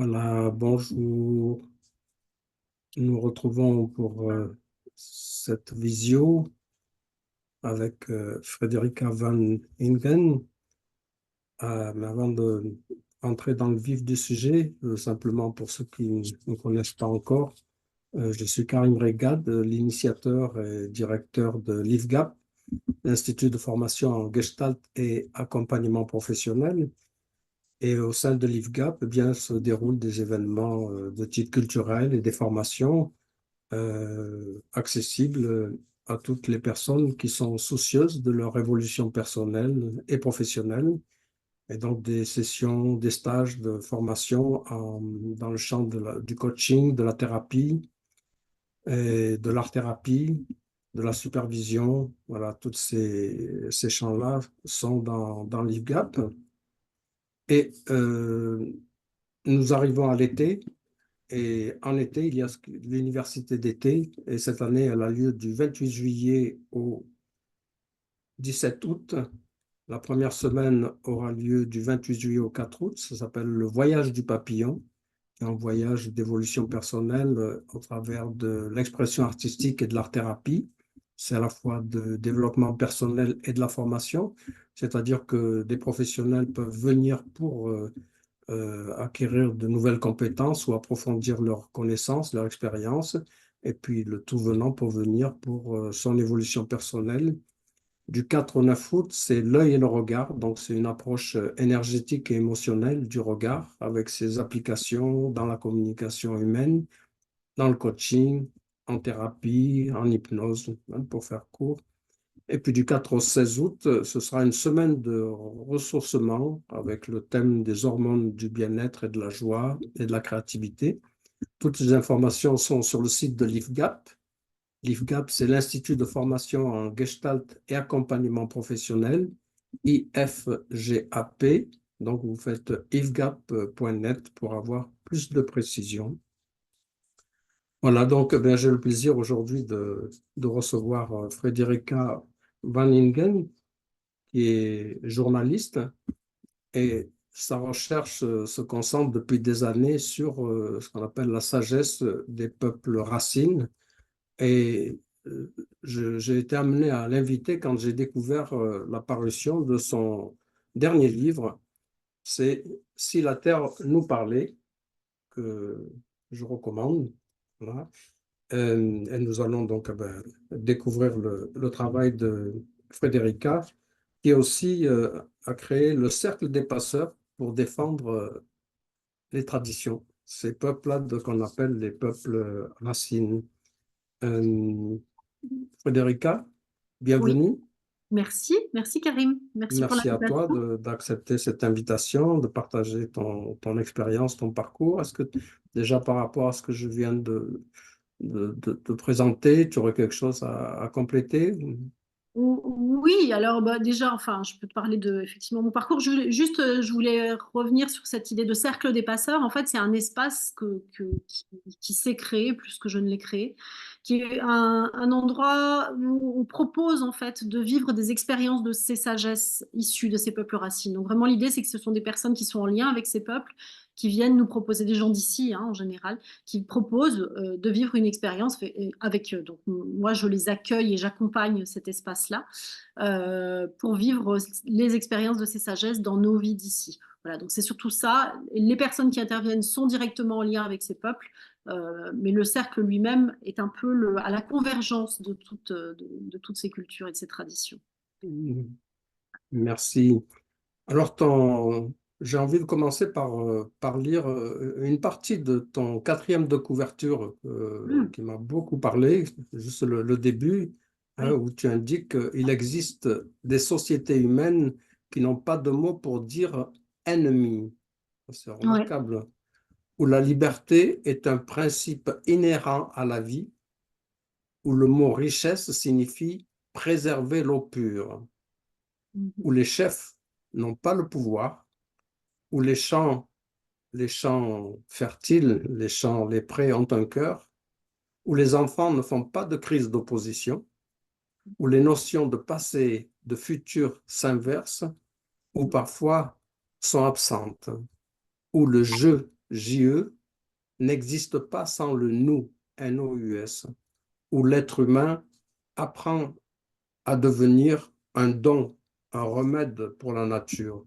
Voilà, bonjour. Nous nous retrouvons pour cette visio avec Frederica Van Ingen. Mais avant de entrer dans le vif du sujet, simplement pour ceux qui ne connaissent pas encore, je suis Karim Regad, l'initiateur et directeur de l'IFGAP, l'Institut de formation en Gestalt et accompagnement professionnel. Et au sein de l'IFGAP, eh bien, se déroulent des événements de type culturel et des formations accessibles à toutes les personnes qui sont soucieuses de leur évolution personnelle et professionnelle. Et donc des sessions, des stages de formation dans le champ du coaching, de la thérapie, et de l'art-thérapie, de la supervision. Voilà, tous ces champs-là sont dans l'IFGAP. Et nous arrivons à l'été. Et en été, il y a l'université d'été. Et cette année, elle a lieu du 28 juillet au 17 août. La première semaine aura lieu du 28 juillet au 4 août. Ça s'appelle le voyage du papillon, qui est un voyage d'évolution personnelle au travers de l'expression artistique et de l'art-thérapie. C'est à la fois de développement personnel et de la formation, c'est-à-dire que des professionnels peuvent venir pour acquérir de nouvelles compétences ou approfondir leurs connaissances, leur expérience, et puis le tout venant pour venir pour son évolution personnelle. Du 4 au 9 août, c'est l'œil et le regard, donc c'est une approche énergétique et émotionnelle du regard avec ses applications dans la communication humaine, dans le coaching, en thérapie, en hypnose, hein, pour faire court. Et puis du 4 au 16 août, ce sera une semaine de ressourcement avec le thème des hormones du bien-être et de la joie et de la créativité. Toutes les informations sont sur le site de l'IFGAP. L'IFGAP, c'est l'Institut de formation en Gestalt et accompagnement professionnel, IFGAP. Donc vous faites ifgap.net pour avoir plus de précisions. Voilà, donc j'ai le plaisir aujourd'hui de recevoir Frederica Van Ingen, qui est journaliste, et sa recherche se concentre depuis des années sur ce qu'on appelle la sagesse des peuples racines. Et j'ai été amené à l'inviter quand j'ai découvert la parution de son dernier livre, c'est Si la Terre nous parlait, que je recommande. Voilà. Et nous allons donc découvrir le travail de Frédérica, qui aussi a créé le Cercle des passeurs pour défendre les traditions, ces peuples-là qu'on appelle les peuples racines. Euh, Frédérica, Oui, bienvenue. merci Karim, merci pour Merci à toi l'invitation. d'accepter cette invitation, de partager ton expérience, ton parcours. Est-ce que déjà par rapport à ce que je viens de te présenter, tu aurais quelque chose à compléter? Oui, alors déjà, enfin, je peux te parler de effectivement mon parcours. Je voulais revenir sur cette idée de cercle des passeurs. En fait, c'est un espace qui s'est créé plus que je ne l'ai créé, qui est un endroit où on propose en fait de vivre des expériences de ces sagesses issues de ces peuples racines. Donc vraiment, l'idée, c'est que ce sont des personnes qui sont en lien avec ces peuples, qui viennent nous proposer, des gens d'ici hein, en général, qui proposent de vivre une expérience avec eux. Donc moi, je les accueille et j'accompagne cet espace-là pour vivre les expériences de ces sagesses dans nos vies d'ici. Voilà, donc c'est surtout ça. Les personnes qui interviennent sont directement en lien avec ces peuples, mais le cercle lui-même est un peu à la convergence de toutes ces cultures et de ces traditions. Merci. Alors, j'ai envie de commencer par lire une partie de ton quatrième de couverture Mmh, qui m'a beaucoup parlé, juste le début, hein, oui, où tu indiques qu'il existe des sociétés humaines qui n'ont pas de mots pour dire ennemi. C'est ouais. remarquable. Où la liberté est un principe inhérent à la vie, où le mot richesse signifie préserver l'eau pure, où les chefs n'ont pas le pouvoir, où les champs fertiles, les champs, les prés ont un cœur, où les enfants ne font pas de crise d'opposition, où les notions de passé, de futur s'inversent, ou parfois sont absentes, où le jeu JE, n'existe pas sans le nous, NOUS, où l'être humain apprend à devenir un don, un remède pour la nature.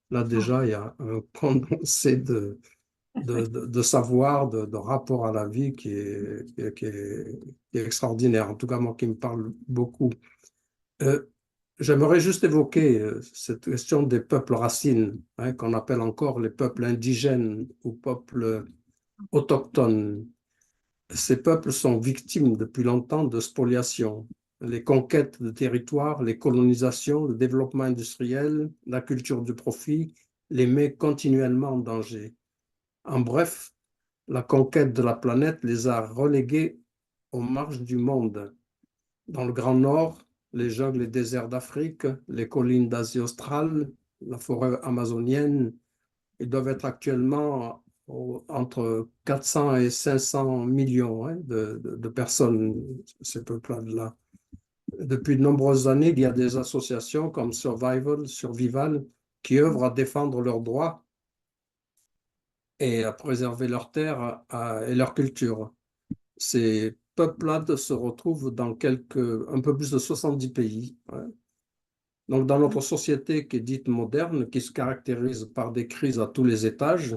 Là déjà, il y a un condensé de savoir, de rapport à la vie qui est extraordinaire, en tout cas moi qui me parle beaucoup. Euh, J'aimerais juste évoquer cette question des peuples racines, hein, qu'on appelle encore les peuples indigènes ou peuples autochtones. Ces peuples sont victimes depuis longtemps de spoliation. Les conquêtes de territoires, les colonisations, le développement industriel, la culture du profit les met continuellement en danger. En bref, la conquête de la planète les a relégués aux marges du monde. Dans le Grand Nord, les jungles et déserts d'Afrique, les collines d'Asie australe, la forêt amazonienne, ils doivent être actuellement entre 400 et 500 millions, hein, de personnes, ces peuples-là. Depuis de nombreuses années, il y a des associations comme Survival, qui œuvrent à défendre leurs droits et à préserver leurs terres et leur culture. Ces peuplades se retrouvent dans un peu plus de 70 pays, hein. Donc, dans notre société qui est dite moderne, qui se caractérise par des crises à tous les étages,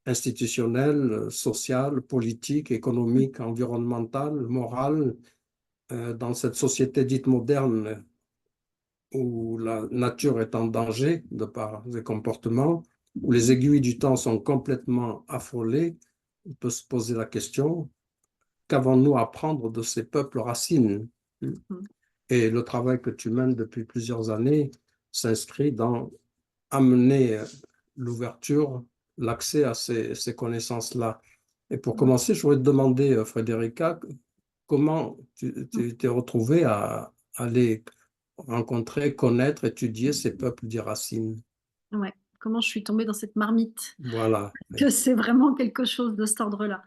institutionnelles, sociales, politiques, économiques, environnementales, morales, dans cette société dite moderne où la nature est en danger de par ses comportements, où les aiguilles du temps sont complètement affolées, on peut se poser la question, qu'avons-nous à apprendre de ces peuples racines? Et le travail que tu mènes depuis plusieurs années s'inscrit dans amener l'ouverture, l'accès à ces connaissances-là. Et pour commencer, je voudrais te demander, Frédérica, comment tu t'es retrouvée à aller rencontrer, connaître, étudier ces peuples d'Iracine. Ouais. Comment je suis tombée dans cette marmite? Voilà. Que c'est vraiment quelque chose de cet ordre-là.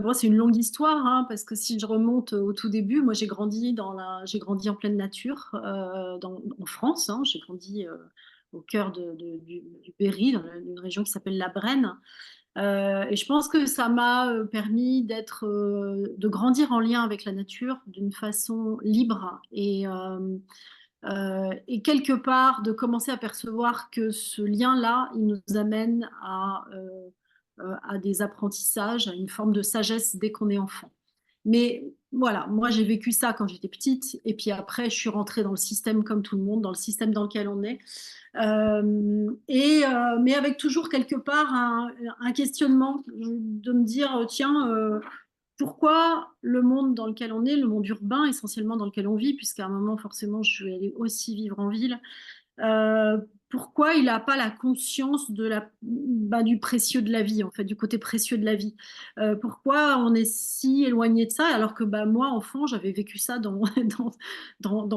Bon, c'est une longue histoire, hein, parce que si je remonte au tout début, moi j'ai grandi en pleine nature, en France, hein. J'ai grandi au cœur du Berry, dans une région qui s'appelle la Brenne. Et je pense que ça m'a permis de grandir en lien avec la nature d'une façon libre et quelque part de commencer à percevoir que ce lien-là, il nous amène à des apprentissages, à une forme de sagesse dès qu'on est enfant. Mais voilà, moi j'ai vécu ça quand j'étais petite, et puis après je suis rentrée dans le système comme tout le monde, dans le système dans lequel on est. Mais avec toujours quelque part un questionnement de me dire, tiens, pourquoi le monde dans lequel on est, le monde urbain essentiellement dans lequel on vit, puisqu'à un moment forcément je vais aller aussi vivre en ville, euh, pourquoi il n'a pas la conscience du précieux de la vie, en fait, du côté précieux de la vie. Pourquoi on est si éloigné de ça, alors que moi, enfant, j'avais vécu ça dans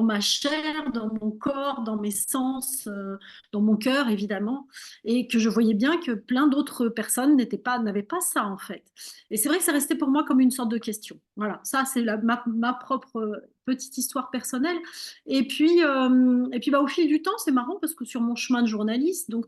ma chair, dans mon corps, dans mes sens, dans mon cœur, évidemment, et que je voyais bien que plein d'autres personnes n'avaient pas ça, en fait. Et c'est vrai que ça restait pour moi comme une sorte de question. Voilà, ça, c'est ma propre petite histoire personnelle. Et puis au fil du temps, c'est marrant parce que sur mon chemin de journaliste, donc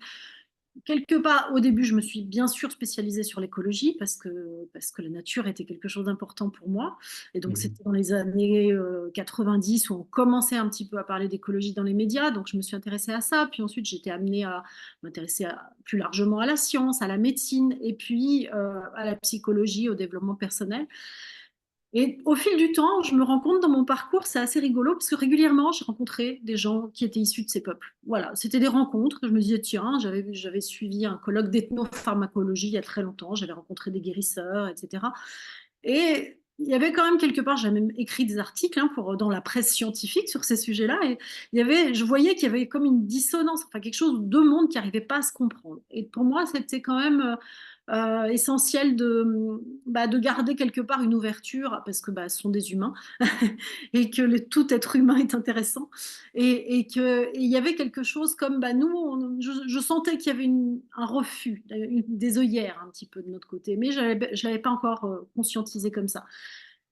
quelque part, au début, je me suis bien sûr spécialisée sur l'écologie parce que la nature était quelque chose d'important pour moi. Et donc, Mhm. c'était dans les années 90 où on commençait un petit peu à parler d'écologie dans les médias. Donc, je me suis intéressée à ça. Puis ensuite, j'étais amenée à m'intéresser plus largement à la science, à la médecine et puis à la psychologie, au développement personnel. Et au fil du temps, je me rends compte dans mon parcours, c'est assez rigolo parce que régulièrement, j'ai rencontré des gens qui étaient issus de ces peuples. Voilà, c'était des rencontres que je me disais, tiens, j'avais suivi un colloque d'ethnopharmacologie il y a très longtemps, j'avais rencontré des guérisseurs, etc. Et il y avait quand même quelque part, j'avais même écrit des articles dans la presse scientifique sur ces sujets-là, et je voyais qu'il y avait comme une dissonance, enfin quelque chose, deux mondes qui n'arrivaient pas à se comprendre. Et pour moi, c'était quand même essentiel de garder quelque part une ouverture, parce que ce sont des humains, et que tout être humain est intéressant, et qu'il y avait quelque chose comme nous, je sentais qu'il y avait un refus, des œillères un petit peu de notre côté, mais je ne l'avais pas encore conscientisé comme ça.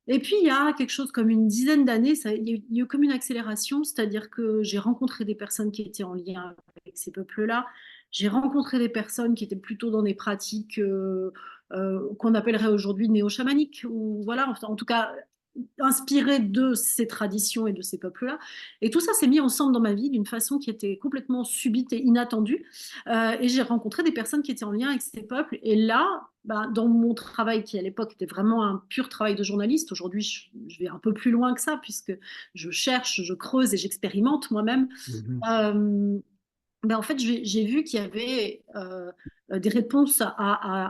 Et puis, il y a quelque chose comme une dizaine d'années, il y a eu comme une accélération, c'est-à-dire que j'ai rencontré des personnes qui étaient en lien avec ces peuples-là, J'ai rencontré des personnes qui étaient plutôt dans des pratiques qu'on appellerait aujourd'hui néo-chamaniques, ou voilà, enfin, en tout cas inspirées de ces traditions et de ces peuples-là. Et tout ça s'est mis ensemble dans ma vie d'une façon qui était complètement subite et inattendue. Et j'ai rencontré des personnes qui étaient en lien avec ces peuples. Et là, bah, dans mon travail, qui à l'époque était vraiment un pur travail de journaliste, aujourd'hui je vais un peu plus loin que ça, puisque je cherche, je creuse et j'expérimente moi-même. Mhm. Euh, ben en fait, j'ai vu qu'il y avait des réponses à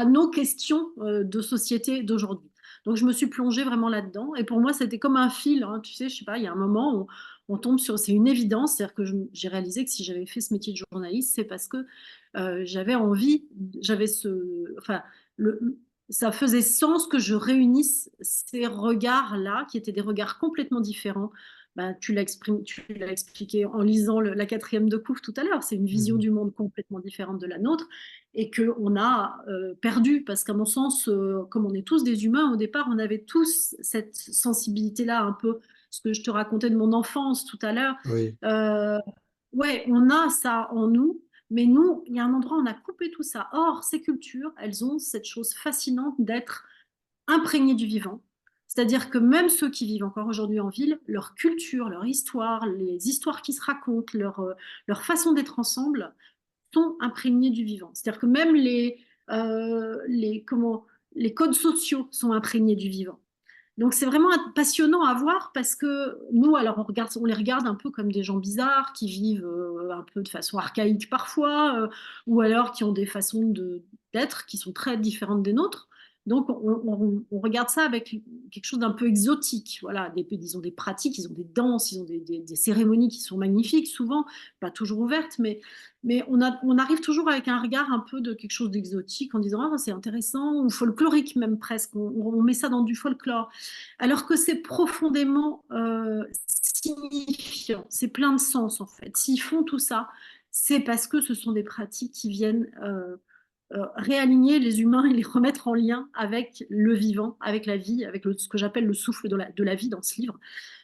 nos questions de société d'aujourd'hui. Donc, je me suis plongée vraiment là-dedans. Et pour moi, c'était comme un fil, hein. Tu sais, je sais pas, il y a un moment où on tombe sur... C'est une évidence. C'est-à-dire que j'ai réalisé que si j'avais fait ce métier de journaliste, c'est parce que j'avais envie, j'avais enfin, le, ça faisait sens que je réunisse ces regards-là, qui étaient des regards complètement différents. Bah, tu l'as expliqué en lisant la quatrième de Couve tout à l'heure. C'est une vision Mhm. du monde complètement différente de la nôtre et qu'on a perdu parce qu'à mon sens, comme on est tous des humains, au départ, on avait tous cette sensibilité-là, un peu ce que je te racontais de mon enfance tout à l'heure. Oui, Euh, ouais, on a ça en nous, mais nous, il y a un endroit où on a coupé tout ça. Or, ces cultures, elles ont cette chose fascinante d'être imprégnées du vivant. C'est-à-dire que même ceux qui vivent encore aujourd'hui en ville, leur culture, leur histoire, les histoires qui se racontent, leur façon d'être ensemble, sont imprégnés du vivant. C'est-à-dire que même les codes sociaux sont imprégnés du vivant. Donc c'est vraiment passionnant à voir parce que nous, alors on les regarde un peu comme des gens bizarres qui vivent un peu de façon archaïque parfois, ou alors qui ont des façons d'être qui sont très différentes des nôtres. Donc on regarde ça avec quelque chose d'un peu exotique. Voilà, ils ont des pratiques, ils ont des danses, ils ont des cérémonies qui sont magnifiques, souvent, pas toujours ouvertes, mais on arrive toujours avec un regard un peu de quelque chose d'exotique en disant ah, c'est intéressant, ou folklorique même presque. On met ça dans du folklore alors que c'est profondément signifiant, c'est plein de sens en fait. S'ils font tout ça, c'est parce que ce sont des pratiques qui viennent réaligner les humains et les remettre en lien avec le vivant, avec la vie, avec ce que j'appelle le souffle de la vie dans ce livre.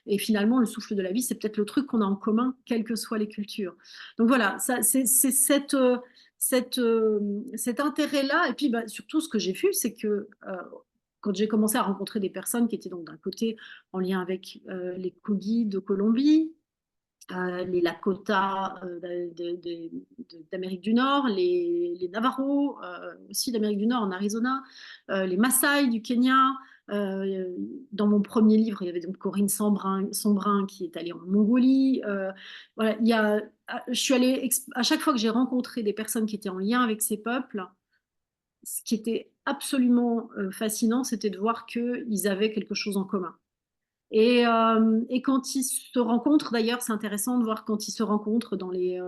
Et finalement, le souffle de la vie, c'est peut-être le truc qu'on a en commun, quelles que soient les cultures. Donc voilà, c'est cet intérêt-là. Et puis bah, surtout, ce que j'ai vu, c'est que quand j'ai commencé à rencontrer des personnes qui étaient donc d'un côté en lien avec les Kogi de Colombie, les Lakota d'Amérique du Nord, les Navajos aussi d'Amérique du Nord en Arizona, les Maasai du Kenya. Dans mon premier livre, il y avait donc Corinne Sombrin qui est allée en Mongolie. Voilà, je suis allée à chaque fois que j'ai rencontré des personnes qui étaient en lien avec ces peuples, ce qui était absolument fascinant, c'était de voir qu'ils avaient quelque chose en commun. Et quand ils se rencontrent, d'ailleurs, c'est intéressant de voir quand ils se rencontrent dans les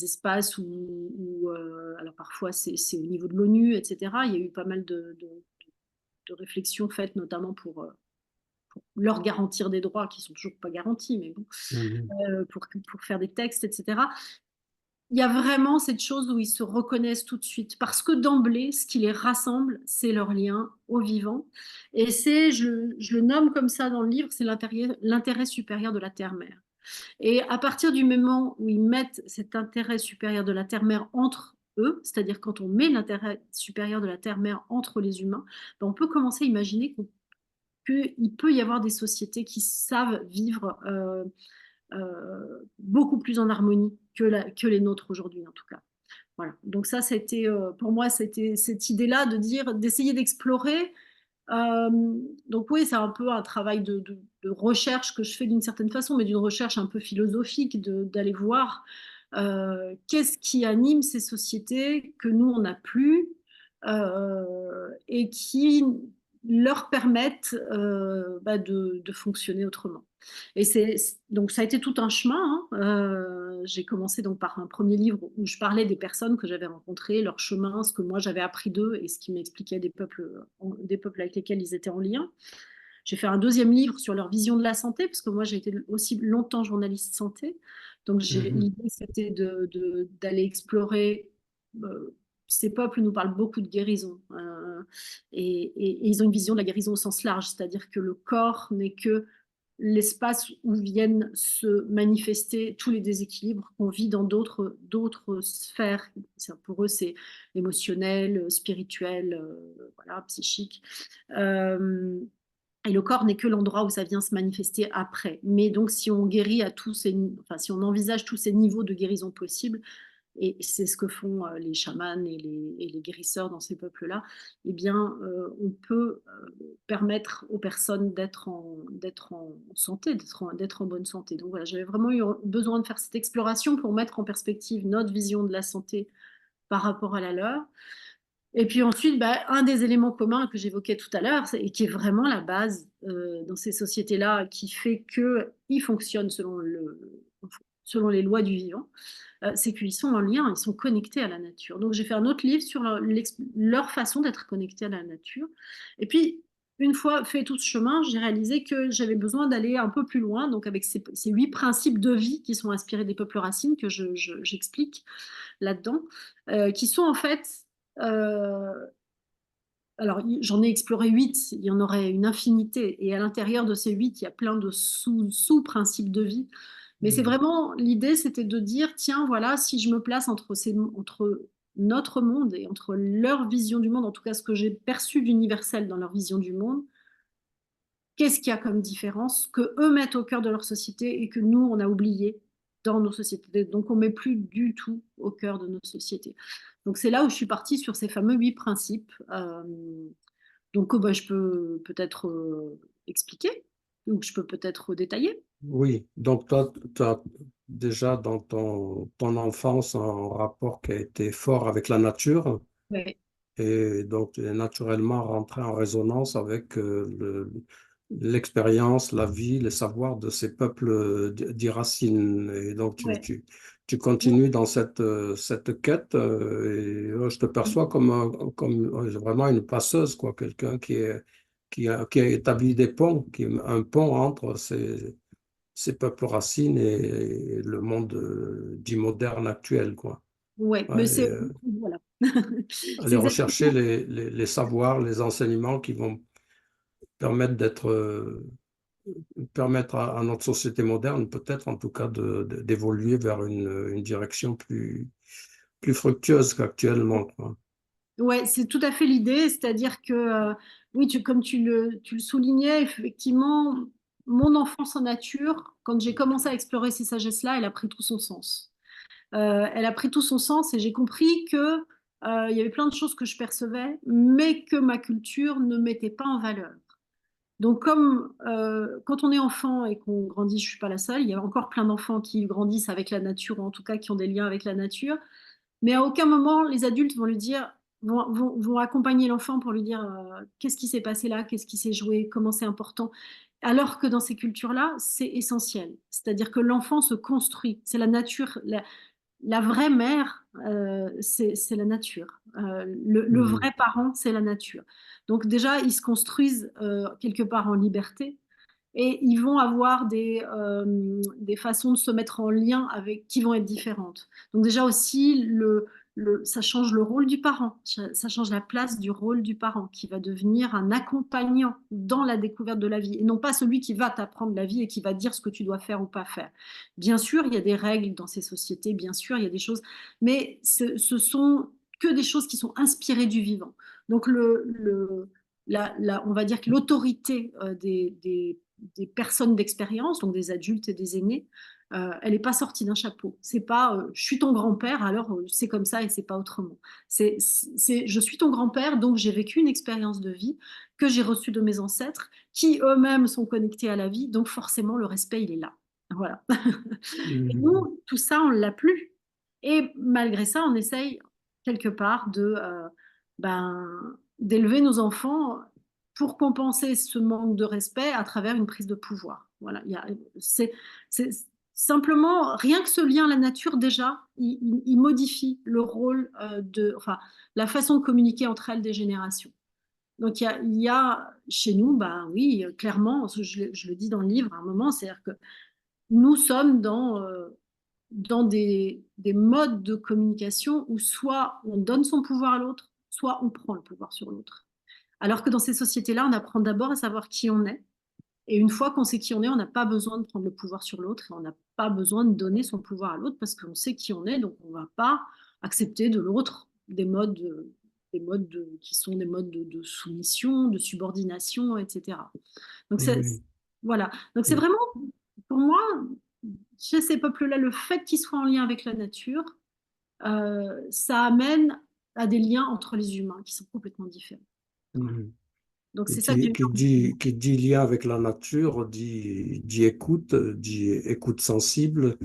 espaces où alors parfois c'est au niveau de l'ONU, etc. Il y a eu pas mal de réflexions faites, notamment pour leur garantir des droits qui sont toujours pas garantis, mais bon, mhm. pour faire des textes, etc. Il y a vraiment cette chose où ils se reconnaissent tout de suite, parce que d'emblée, ce qui les rassemble, c'est leur lien au vivant. Et je le nomme comme ça dans le livre, c'est l'intérêt supérieur de la terre-mère. Et à partir du moment où ils mettent cet intérêt supérieur de la terre-mère entre eux, c'est-à-dire quand on met l'intérêt supérieur de la terre-mère entre les humains, ben on peut commencer à imaginer qu'il peut y avoir des sociétés qui savent vivre beaucoup plus en harmonie que les nôtres aujourd'hui, en tout cas. Voilà. Donc ça, c'était pour moi, c'était cette idée-là de dire, d'essayer d'explorer. Euh, donc oui, c'est un peu un travail de recherche que je fais d'une certaine façon, mais d'une recherche un peu philosophique, d'aller voir qu'est-ce qui anime ces sociétés que nous, on n'a plus et qui leur permettent bah, de fonctionner autrement. Et donc ça a été tout un chemin, hein. J'ai commencé donc par un premier livre où je parlais des personnes que j'avais rencontrées, leur chemin, ce que moi j'avais appris d'eux et ce qui m'expliquait des peuples avec lesquels ils étaient en lien. J'ai fait un deuxième livre sur leur vision de la santé, parce que moi j'ai été aussi longtemps journaliste santé. Donc Mhm. l'idée c'était d'aller explorer. euh, Ces peuples nous parlent beaucoup de guérison et ils ont une vision de la guérison au sens large, c'est-à-dire que le corps n'est que l'espace où viennent se manifester tous les déséquilibres qu'on vit dans d'autres sphères. Pour eux, c'est émotionnel, spirituel, voilà, psychique. Euh, et le corps n'est que l'endroit où ça vient se manifester après. Mais donc, si on guérit à enfin, si on envisage tous ces niveaux de guérison possibles, et c'est ce que font les chamans et les guérisseurs dans ces peuples-là, eh bien, on peut permettre aux personnes d'être en santé, d'être en bonne santé. Donc voilà, j'avais vraiment eu besoin de faire cette exploration pour mettre en perspective notre vision de la santé par rapport à la leur. Et puis ensuite, bah, un des éléments communs que j'évoquais tout à l'heure, et qui est vraiment la base dans ces sociétés-là, qui fait qu'ils fonctionnent selon les lois du vivant, c'est qu'ils sont en lien, ils sont connectés à la nature. Donc j'ai fait un autre livre sur leur façon d'être connectés à la nature. Et puis, une fois fait tout ce chemin, j'ai réalisé que j'avais besoin d'aller un peu plus loin, donc avec ces 8 principes de vie qui sont inspirés des peuples racines, que j'explique là-dedans, qui sont en fait... euh, alors, j'en ai exploré 8, il y en aurait une infinité, et à l'intérieur de ces 8, il y a plein de sous-principes de vie. Mais c'est Mhm. vraiment, l'idée, c'était de dire, tiens, voilà, si je me place entre notre monde et entre leur vision du monde, en tout cas ce que j'ai perçu d'universel dans leur vision du monde, qu'est-ce qu'il y a comme différence que eux mettent au cœur de leur société et que nous, on a oublié dans nos sociétés. Donc, on ne met plus du tout au cœur de nos sociétés. Donc, c'est là où je suis partie sur ces fameux 8 principes. Donc, bah, je peux peut-être expliquer, ou je peux peut-être détailler. Oui, donc toi, tu as déjà dans ton enfance un rapport qui a été fort avec la nature Ouais. et donc tu es naturellement rentré en résonance avec l'expérience, la vie, les savoirs de ces peuples d'Iracine. Et donc Ouais. tu continues dans cette quête et je te perçois comme vraiment une passeuse, quoi, quelqu'un qui a établi des ponts, qui est un pont entre ces peuples racines et le monde dit moderne actuel, quoi. Ouais, mais Ouais, et, c'est voilà. C'est aller rechercher exactement. les savoirs, les enseignements qui vont permettre permettre à notre société moderne, peut-être en tout cas, d'évoluer vers une direction plus fructueuse qu'actuellement, quoi. Ouais, c'est tout à fait l'idée, c'est-à-dire que oui, comme tu le soulignais, effectivement, mon enfance en nature, quand j'ai commencé à explorer ces sagesses-là, elle a pris tout son sens. Elle a pris tout son sens et j'ai compris que il y avait plein de choses que je percevais, mais que ma culture ne mettait pas en valeur. Donc, comme quand on est enfant et qu'on grandit, je suis pas la seule, il y a encore plein d'enfants qui grandissent avec la nature, ou en tout cas qui ont des liens avec la nature, mais à aucun moment les adultes vont lui dire, vont accompagner l'enfant pour lui dire qu'est-ce qui s'est passé là, qu'est-ce qui s'est joué, comment c'est important. Alors que dans ces cultures-là, c'est essentiel. C'est-à-dire que l'enfant se construit. C'est la nature. La vraie mère, c'est la nature. Le Mhm. vrai parent, c'est la nature. Donc déjà, ils se construisent quelque part en liberté et ils vont avoir des façons de se mettre en lien avec qui vont être différentes. Donc déjà aussi, ça change le rôle du parent, ça change la place du rôle du parent qui va devenir un accompagnant dans la découverte de la vie et non pas celui qui va t'apprendre la vie et qui va dire ce que tu dois faire ou pas faire. Bien sûr, il y a des règles dans ces sociétés, bien sûr, il y a des choses, mais ce sont que des choses qui sont inspirées du vivant. Donc on va dire que l'autorité des personnes d'expérience, donc des adultes et des aînés, elle n'est pas sortie d'un chapeau. C'est pas je suis ton grand-père, alors c'est comme ça et c'est pas autrement. Je suis ton grand-père, donc j'ai vécu une expérience de vie que j'ai reçue de mes ancêtres, qui eux-mêmes sont connectés à la vie, donc forcément le respect il est là. Voilà. Et Mhm. nous, tout ça, on ne l'a plus. Et malgré ça, on essaye quelque part d'élever nos enfants pour compenser ce manque de respect à travers une prise de pouvoir. Voilà, c'est simplement, rien que ce lien à la nature, déjà, il modifie le rôle enfin, la façon de communiquer entre elles des générations. Donc, il y a chez nous, bah oui, clairement, je le dis dans le livre à un moment, c'est-à-dire que nous sommes dans des modes de communication où soit on donne son pouvoir à l'autre, soit on prend le pouvoir sur l'autre. Alors que dans ces sociétés-là, on apprend d'abord à savoir qui on est, Et une fois qu'on sait qui on est, on n'a pas besoin de prendre le pouvoir sur l'autre et on n'a pas besoin de donner son pouvoir à l'autre parce qu'on sait qui on est, donc on ne va pas accepter de l'autre qui sont des modes de soumission, de subordination, etc. Donc Eh oui. voilà. Donc c'est Mm. vraiment, pour moi, chez ces peuples-là, le fait qu'ils soient en lien avec la nature, ça amène à des liens entre les humains qui sont complètement différents. Mhm. Donc Et c'est ça que j'ai qui dit lien avec la nature, dit écoute, dit écoute sensible,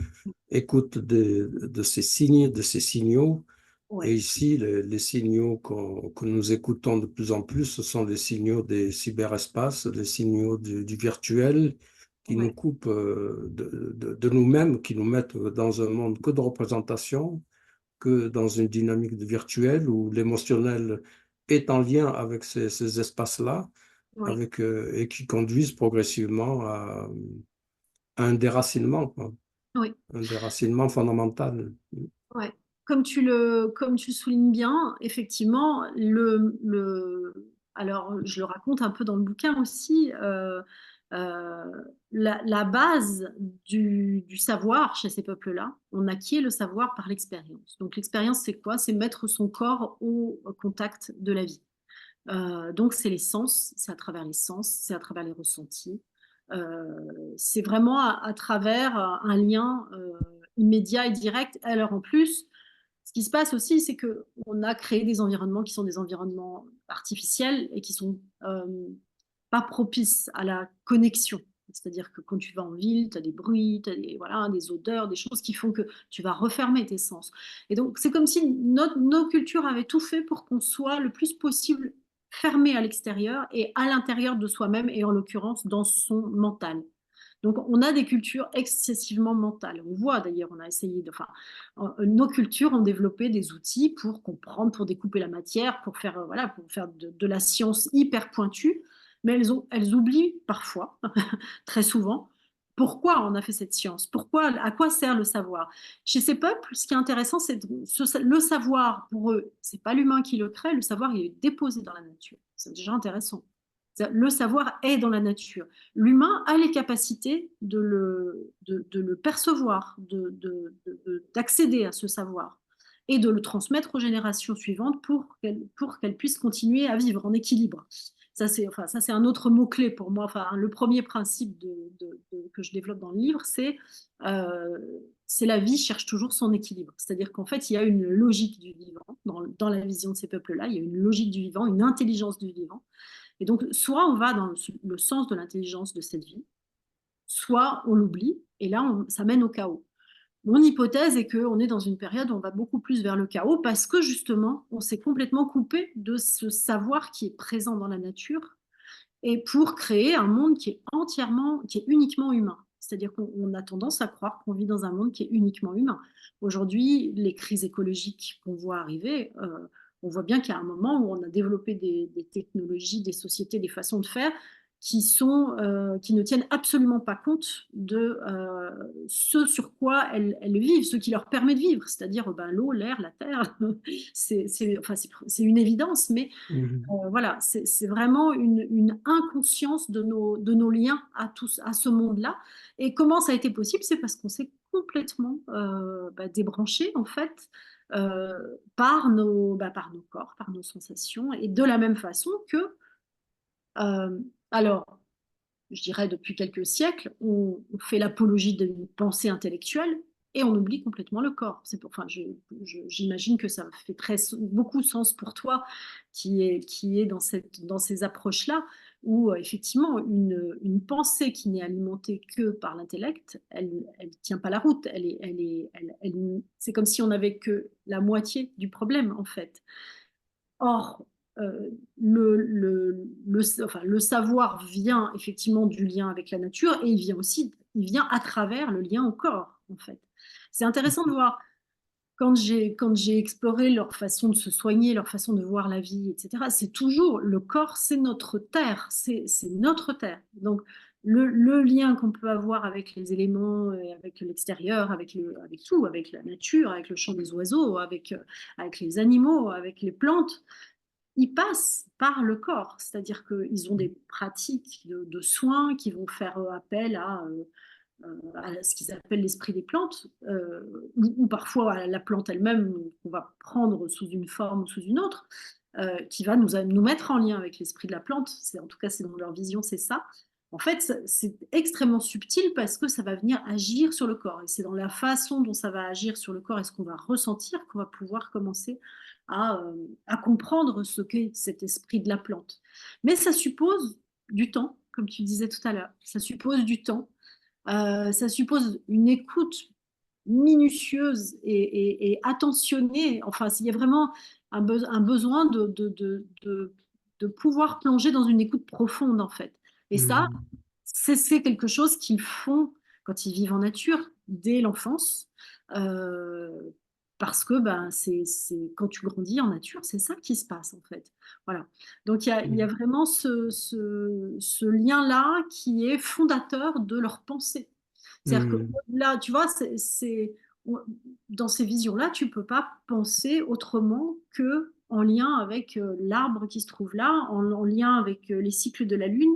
écoute de ces signes, de ces signaux. Et ouais, ici, les signaux que nous écoutons de plus en plus, ce sont les signaux des cyberespaces, les signaux du virtuel qui nous ouais, coupent de nous-mêmes, qui nous mettent dans un monde que de représentation, que dans une dynamique de virtuel où l'émotionnel est en lien avec ces espaces-là, ouais, et qui conduisent progressivement à un déracinement, quoi, ouais. un déracinement fondamental. Ouais. Comme tu le soulignes bien, effectivement, alors je le raconte un peu dans le bouquin aussi, euh, la base du savoir chez ces peuples-là, on acquiert le savoir par l'expérience. Donc l'expérience, c'est quoi? C'est mettre son corps au contact de la vie. Donc c'est les sens, c'est à travers les sens, c'est à travers les ressentis. C'est vraiment à travers un lien immédiat et direct. Alors en plus, ce qui se passe aussi, c'est que on a créé des environnements qui sont des environnements artificiels et qui sont pas propices à la connexion. C'est-à-dire que quand tu vas en ville, tu as des bruits, tu as voilà, des odeurs, des choses qui font que tu vas refermer tes sens. Et donc, c'est comme si nos cultures avaient tout fait pour qu'on soit le plus possible fermé à l'extérieur et à l'intérieur de soi-même, et en l'occurrence dans son mental. Donc, on a des cultures excessivement mentales. On voit d'ailleurs, on a essayé de, enfin, nos cultures ont développé des outils pour comprendre, pour découper la matière, pour faire, voilà, pour faire de la science hyper pointue, mais elles oublient parfois, très souvent, pourquoi on a fait cette science, pourquoi, à quoi sert le savoir. Chez ces peuples, ce qui est intéressant, c'est le savoir, pour eux, c'est pas l'humain qui le crée, le savoir, il est déposé dans la nature. C'est déjà intéressant. Le savoir est dans la nature. L'humain a les capacités de le percevoir, d'accéder à ce savoir et de le transmettre aux générations suivantes pour qu'elles puissent continuer à vivre en équilibre. Ça, c'est un autre mot-clé pour moi. Enfin, le premier principe que je développe dans le livre, euh, c'est la vie cherche toujours son équilibre. C'est-à-dire qu'en fait, il y a une logique du vivant dans la vision de ces peuples-là. Il y a une logique du vivant, une intelligence du vivant. Et donc, soit on va dans le sens de l'intelligence de cette vie, soit on l'oublie, et là, ça mène au chaos. Mon hypothèse est qu'on est dans une période où on va beaucoup plus vers le chaos parce que justement, on s'est complètement coupé de ce savoir qui est présent dans la nature et pour créer un monde qui est uniquement humain. C'est-à-dire qu'on a tendance à croire qu'on vit dans un monde qui est uniquement humain. Aujourd'hui, les crises écologiques qu'on voit arriver, on voit bien qu'il y a un moment où on a développé des technologies, des sociétés, des façons de faire qui ne tiennent absolument pas compte de ce sur quoi elles vivent, ce qui leur permet de vivre, c'est-à-dire ben, l'eau, l'air, la terre. Enfin, c'est une évidence, mais Mhm. voilà, c'est vraiment une inconscience de nos liens à ce monde-là. Et comment ça a été possible? C'est parce qu'on s'est complètement débranché, en fait, par nos corps, par nos sensations, et de la même façon que, euh, alors, je dirais depuis quelques siècles, on fait l'apologie d'une pensée intellectuelle et on oublie complètement le corps. Enfin, j'imagine que ça fait beaucoup de sens pour toi qui est dans ces approches-là, où effectivement une pensée qui n'est alimentée que par l'intellect, elle tient pas la route. C'est comme si on n'avait que la moitié du problème en fait. Or, enfin, le savoir vient effectivement du lien avec la nature et il vient à travers le lien au corps, en fait. C'est intéressant de voir quand j'ai exploré leur façon de se soigner, leur façon de voir la vie, etc. C'est toujours le corps, c'est notre terre, c'est notre terre. Donc, le lien qu'on peut avoir avec les éléments, avec l'extérieur, avec tout, avec la nature, avec le chant des oiseaux, avec les animaux, avec les plantes, ils passent par le corps, c'est-à-dire qu'ils ont des pratiques de soins qui vont faire appel à ce qu'ils appellent l'esprit des plantes, ou parfois à la plante elle-même qu'on va prendre sous une forme ou sous une autre, qui va nous mettre en lien avec l'esprit de la plante. En tout cas, c'est dans leur vision, c'est ça. En fait, c'est extrêmement subtil parce que ça va venir agir sur le corps. Et c'est dans la façon dont ça va agir sur le corps et ce qu'on va ressentir qu'on va pouvoir commencer à comprendre ce qu'est cet esprit de la plante. Mais ça suppose du temps, comme tu disais tout à l'heure. Ça suppose du temps. Ça suppose une écoute minutieuse et attentionnée. Enfin, il y a vraiment un besoin de pouvoir plonger dans une écoute profonde, en fait. Et ça, Mhm. c'est quelque chose qu'ils font quand ils vivent en nature, dès l'enfance. Euh, Parce que ben, quand tu grandis en nature, c'est ça qui se passe, en fait. Voilà. Donc, il y a Mhm. vraiment ce lien-là qui est fondateur de leur pensée. C'est-à-dire que Mhm. là, tu vois, dans ces visions-là, tu peux pas penser autrement que en lien avec l'arbre qui se trouve là, en lien avec les cycles de la lune,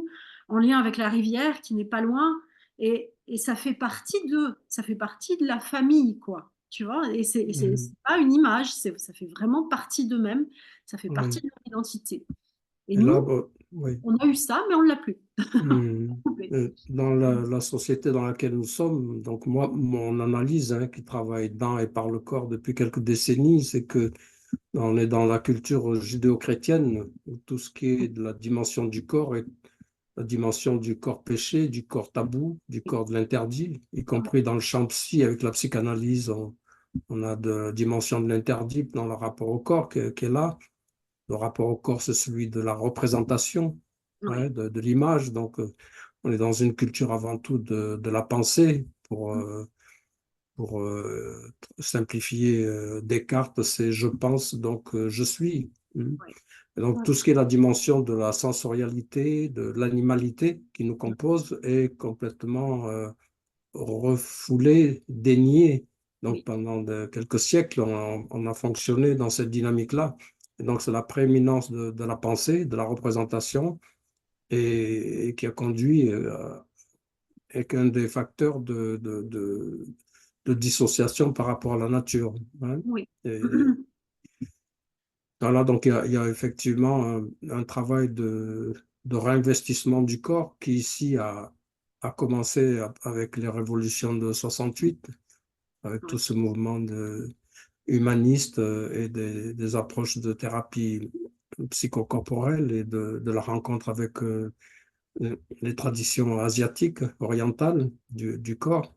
en lien avec la rivière qui n'est pas loin, et ça fait partie de la famille, quoi. Tu vois, et c'est Mhm. pas une image, ça fait vraiment partie d'eux-mêmes, ça fait partie Oui. de leur identité. Et Et là, nous, bon, oui. on a eu ça, mais on l'a plus. Mhm. Dans la société dans laquelle nous sommes, donc moi, mon analyse, hein, qui travaille dans et par le corps depuis quelques décennies, c'est que on est dans la culture judéo-chrétienne, où tout ce qui est de la dimension du corps est la dimension du corps péché, du corps tabou, du corps de l'interdit, y compris dans le champ psy, avec la psychanalyse, on a de la dimension de l'interdit dans le rapport au corps qui est là. Le rapport au corps, c'est celui de la représentation, Oui. hein, de l'image. Donc, on est dans une culture avant tout de la pensée. Pour simplifier Descartes, c'est je pense, donc je suis. Mm. Oui. Et donc, Oui. tout ce qui est la dimension de la sensorialité, de l'animalité qui nous compose est complètement refoulé, dénié. Donc, Oui. pendant quelques siècles, on a fonctionné dans cette dynamique-là. Et donc, c'est la prééminence de la pensée, de la représentation, et qui a conduit, et qu'un des facteurs de dissociation par rapport à la nature, hein. Oui. Et voilà, donc il y a effectivement un travail de réinvestissement du corps qui ici a commencé avec les révolutions de 68, avec tout Oui. ce mouvement humaniste et des approches de thérapie psychocorporelle et de la rencontre avec les traditions asiatiques, orientales du corps.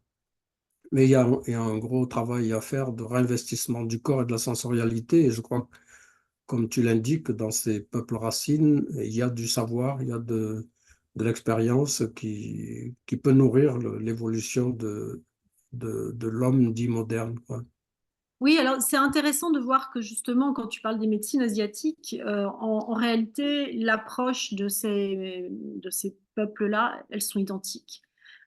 Mais il y a un gros travail à faire de réinvestissement du corps et de la sensorialité. Et je crois que, comme tu l'indiques, dans ces peuples racines, il y a du savoir, il y a de l'expérience qui peut nourrir l'évolution de l'homme dit moderne, quoi. Oui, alors c'est intéressant de voir que justement, quand tu parles des médecines asiatiques, en réalité, l'approche de ces peuples-là, elles sont identiques.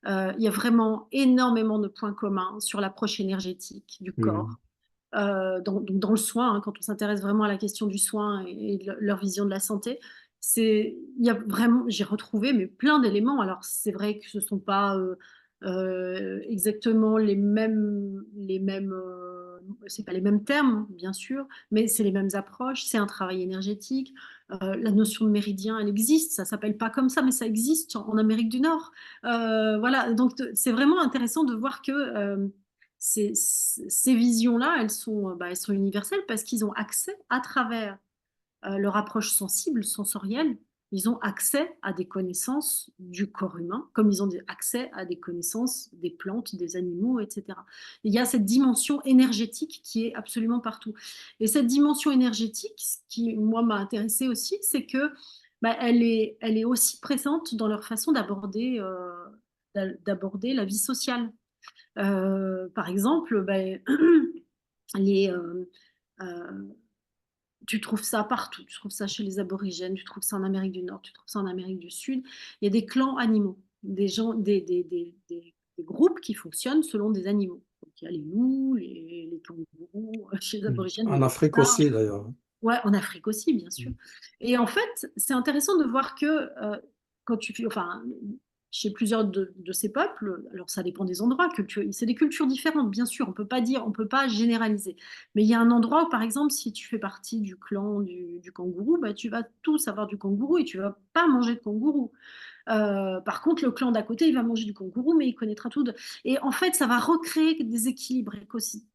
Il y a vraiment énormément de points communs sur l'approche énergétique du Mm. corps, dans le soin, hein, quand on s'intéresse vraiment à la question du soin et de leur vision de la santé. Il y a vraiment, j'ai retrouvé mais plein d'éléments. Alors c'est vrai que ce ne sont pas exactement c'est pas les mêmes termes, bien sûr, mais c'est les mêmes approches, c'est un travail énergétique. La notion de méridien, elle existe, ça s'appelle pas comme ça, mais ça existe en Amérique du Nord. Voilà, donc c'est vraiment intéressant de voir que ces visions-là, elles sont universelles parce qu'ils ont accès à travers leur approche sensible, sensorielle, ils ont accès à des connaissances du corps humain, comme ils ont accès à des connaissances des plantes, des animaux, etc. Il y a cette dimension énergétique qui est absolument partout. Et cette dimension énergétique, ce qui, moi, m'a intéressée aussi, c'est que elle est aussi présente dans leur façon d'aborder la vie sociale. Par exemple, les, euh, tu trouves ça partout. Tu trouves ça chez les aborigènes, tu trouves ça en Amérique du Nord, tu trouves ça en Amérique du Sud. Il y a des clans animaux, des gens, des groupes qui fonctionnent selon des animaux. Donc, il y a les loups, les kangourous, chez les Mm. aborigènes, les En Afrique léopards. aussi, d'ailleurs. Ouais, en Afrique aussi, bien sûr. Mm. Et en fait, c'est intéressant de voir que quand enfin, chez plusieurs de ces peuples, alors ça dépend des endroits, c'est des cultures différentes, bien sûr. On peut pas généraliser. Mais il y a un endroit où, par exemple, si tu fais partie du clan du kangourou, bah, tu vas tous avoir du kangourou et tu vas pas manger de kangourou. Par contre, le clan d'à côté, il va manger du kangourou, mais il connaîtra tout. Et en fait, ça va recréer des équilibres,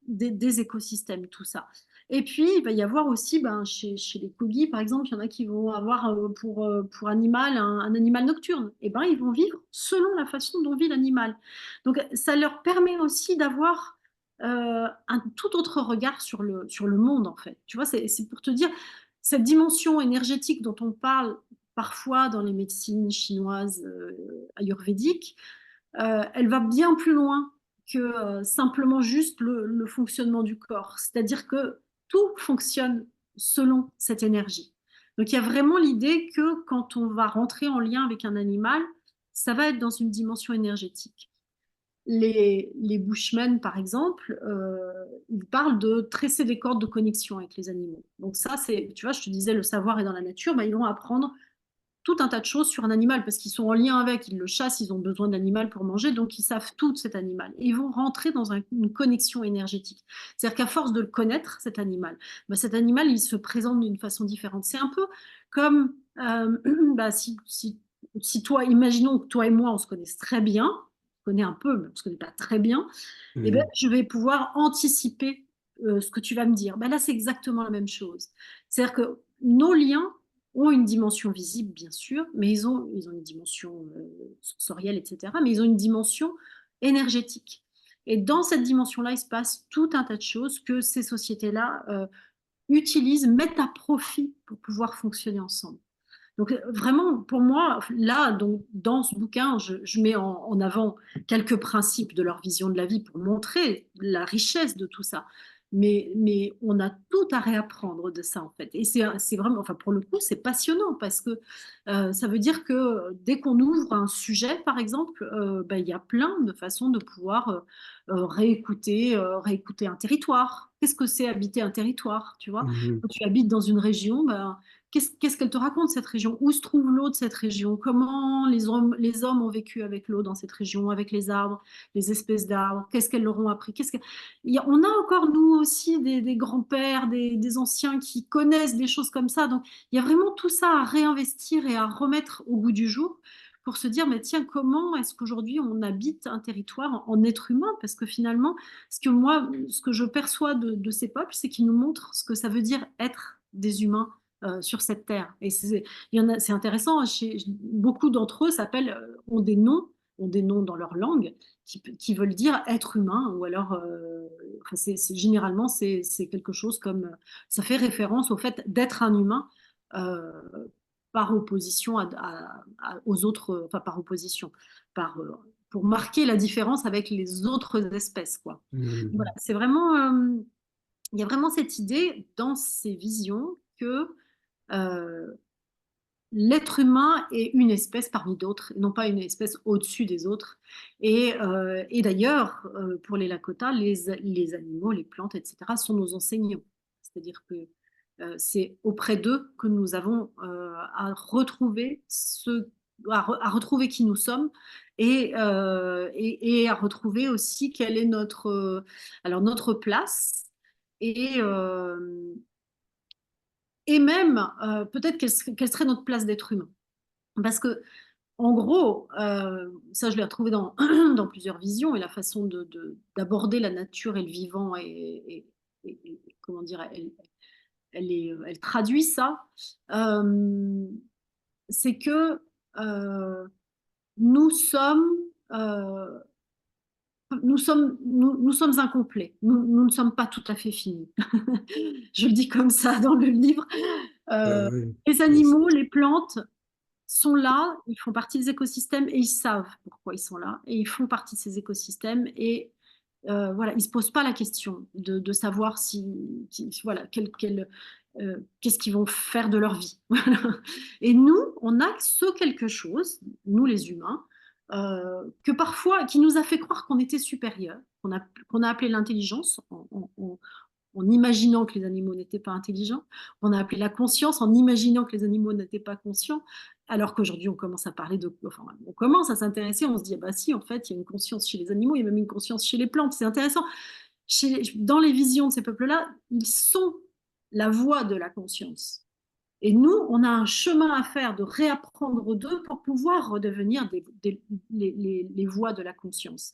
des écosystèmes, tout ça. Et puis, il va y avoir aussi, ben, chez les corgis, par exemple, il y en a qui vont avoir pour animal un animal nocturne. Et ben, ils vont vivre selon la façon dont vit l'animal. Donc, ça leur permet aussi d'avoir un tout autre regard sur le monde, en fait. Tu vois, c'est pour te dire, cette dimension énergétique dont on parle parfois dans les médecines chinoises ayurvédiques, elle va bien plus loin que simplement juste le fonctionnement du corps. C'est-à-dire que tout fonctionne selon cette énergie. Donc il y a vraiment l'idée que quand on va rentrer en lien avec un animal, ça va être dans une dimension énergétique. Les Bushmen, par exemple, ils parlent de tresser des cordes de connexion avec les animaux. Donc ça, c'est, tu vois, je te disais, le savoir est dans la nature, bah, ils vont apprendre tout un tas de choses sur un animal parce qu'ils sont en lien avec, ils le chassent, ils ont besoin d'animal pour manger, donc ils savent tout de cet animal. Et ils vont rentrer dans une connexion énergétique. C'est-à-dire qu'à force de le connaître, bah, cet animal, il se présente d'une façon différente. C'est un peu comme bah, si toi, imaginons que toi et moi, on se connaisse très bien, on se connaît un peu, mais on ne se connaît pas très bien, et ben, Mm. je vais pouvoir anticiper ce que tu vas me dire. Ben là, c'est exactement la même chose. C'est-à-dire que nos liens ont une dimension visible, bien sûr, mais ils ont une dimension sensorielle, etc., mais ils ont une dimension énergétique. Et dans cette dimension-là, il se passe tout un tas de choses que ces sociétés-là utilisent, mettent à profit pour pouvoir fonctionner ensemble. Donc vraiment, pour moi, là, donc, dans ce bouquin, je mets en avant quelques principes de leur vision de la vie pour montrer la richesse de tout ça. Mais on a tout à réapprendre de ça, en fait. Et c'est vraiment, enfin, pour le coup, c'est passionnant parce que ça veut dire que dès qu'on ouvre un sujet, par exemple, ben, il y a plein de façons de pouvoir réécouter un territoire. Qu'est-ce que c'est habiter un territoire, tu vois? Mhm. Quand tu habites dans une région, ben, qu'est-ce qu'elle te raconte, cette région? Où se trouve l'eau de cette région? Comment les hommes ont vécu avec l'eau dans cette région, avec les arbres, les espèces d'arbres? Qu'est-ce qu'elles leur ont appris? On a encore, nous aussi, des grands-pères, des anciens qui connaissent des choses comme ça. Donc, il y a vraiment tout ça à réinvestir et à remettre au goût du jour pour se dire, mais tiens, comment est-ce qu'aujourd'hui on habite un territoire en être humain? Parce que finalement, ce que je perçois de ces peuples, c'est qu'ils nous montrent ce que ça veut dire être des humains sur cette terre. Et c'est intéressant, hein, beaucoup d'entre eux ont des noms dans leur langue qui veulent dire être humain, ou alors, enfin, généralement, c'est quelque chose comme, ça fait référence au fait d'être un humain euh, par opposition aux autres, enfin par opposition, pour marquer la différence avec les autres espèces, quoi. Voilà, Mhm. il y a vraiment cette idée dans ces visions que euh, l'être humain est une espèce parmi d'autres, et non pas une espèce au-dessus des autres. Et d'ailleurs, pour les Lakota, les animaux, les plantes, etc., sont nos enseignants. C'est-à-dire que c'est auprès d'eux que nous avons à retrouver qui nous sommes et à retrouver aussi quelle est alors notre place et, euh, et même peut-être quelle serait notre place d'être humain. Parce que, en gros, ça je l'ai retrouvé dans plusieurs visions et la façon d'aborder la nature et le vivant comment dire, elle traduit ça. Euh, c'est que euh, nous sommes, euh, nous sommes incomplets. Nous ne sommes pas tout à fait finis. Je le dis comme ça dans le livre. Euh, Oui. les Yes. animaux, les plantes, sont là, ils font partie des écosystèmes et ils savent pourquoi ils sont là et ils font partie de ces écosystèmes et voilà, ils ne se posent pas la question de savoir voilà, qu'est-ce qu'ils vont faire de leur vie. Voilà. Et nous, on a ce quelque chose, nous les humains, que parfois, qui nous a fait croire qu'on était supérieur, qu'on a appelé l'intelligence en imaginant que les animaux n'étaient pas intelligents. On a appelé la conscience en imaginant que les animaux n'étaient pas conscients. Alors qu'aujourd'hui, on commence à parler de, enfin, on commence à s'intéresser, on se dit, ah bah si, en fait, il y a une conscience chez les animaux, il y a même une conscience chez les plantes. C'est intéressant. Dans les visions de ces peuples-là, ils sont la voix de la conscience. Et nous, on a un chemin à faire de réapprendre d'eux pour pouvoir redevenir les voix de la conscience.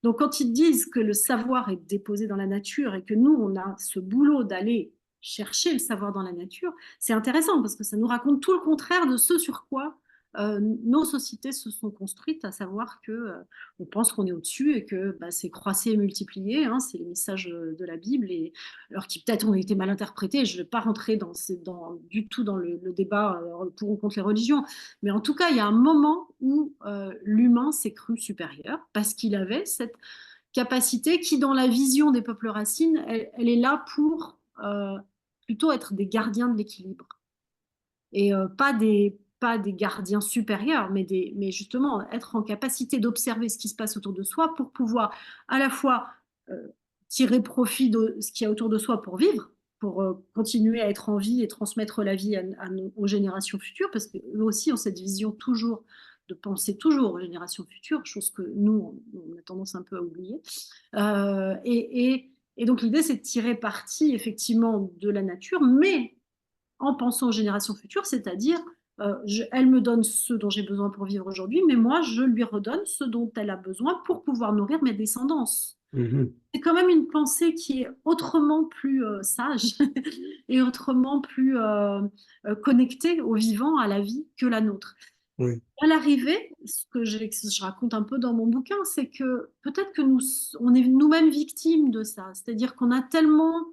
Donc, quand ils disent que le savoir est déposé dans la nature et que nous, on a ce boulot d'aller chercher le savoir dans la nature, c'est intéressant parce que ça nous raconte tout le contraire de ce sur quoi nos sociétés se sont construites, à savoir que on pense qu'on est au-dessus et que bah, c'est croisser et multiplier, hein, c'est les messages de la Bible, et, alors qui peut-être ont été mal interprétés. Je ne vais pas rentrer du tout dans le débat pour ou contre les religions, mais en tout cas, il y a un moment où l'humain s'est cru supérieur parce qu'il avait cette capacité qui, dans la vision des peuples racines, elle est là pour plutôt être des gardiens de l'équilibre et pas des gardiens supérieurs, mais justement être en capacité d'observer ce qui se passe autour de soi pour pouvoir à la fois euh, tirer profit de ce qu'il y a autour de soi pour vivre, pour continuer à être en vie et transmettre la vie aux générations futures, parce qu'eux aussi ont cette vision toujours de penser toujours aux générations futures, chose que nous, on a tendance un peu à oublier. Et donc l'idée, c'est de tirer parti effectivement de la nature, mais en pensant aux générations futures, c'est-à-dire elle me donne ce dont j'ai besoin pour vivre aujourd'hui, mais moi, je lui redonne ce dont elle a besoin pour pouvoir nourrir mes descendants. Mhm. C'est quand même une pensée qui est autrement plus sage et autrement plus connectée au vivant, à la vie que la nôtre. Oui. À l'arrivée, ce que je raconte un peu dans mon bouquin, c'est que peut-être que on est nous-mêmes victimes de ça. C'est-à-dire qu'on a tellement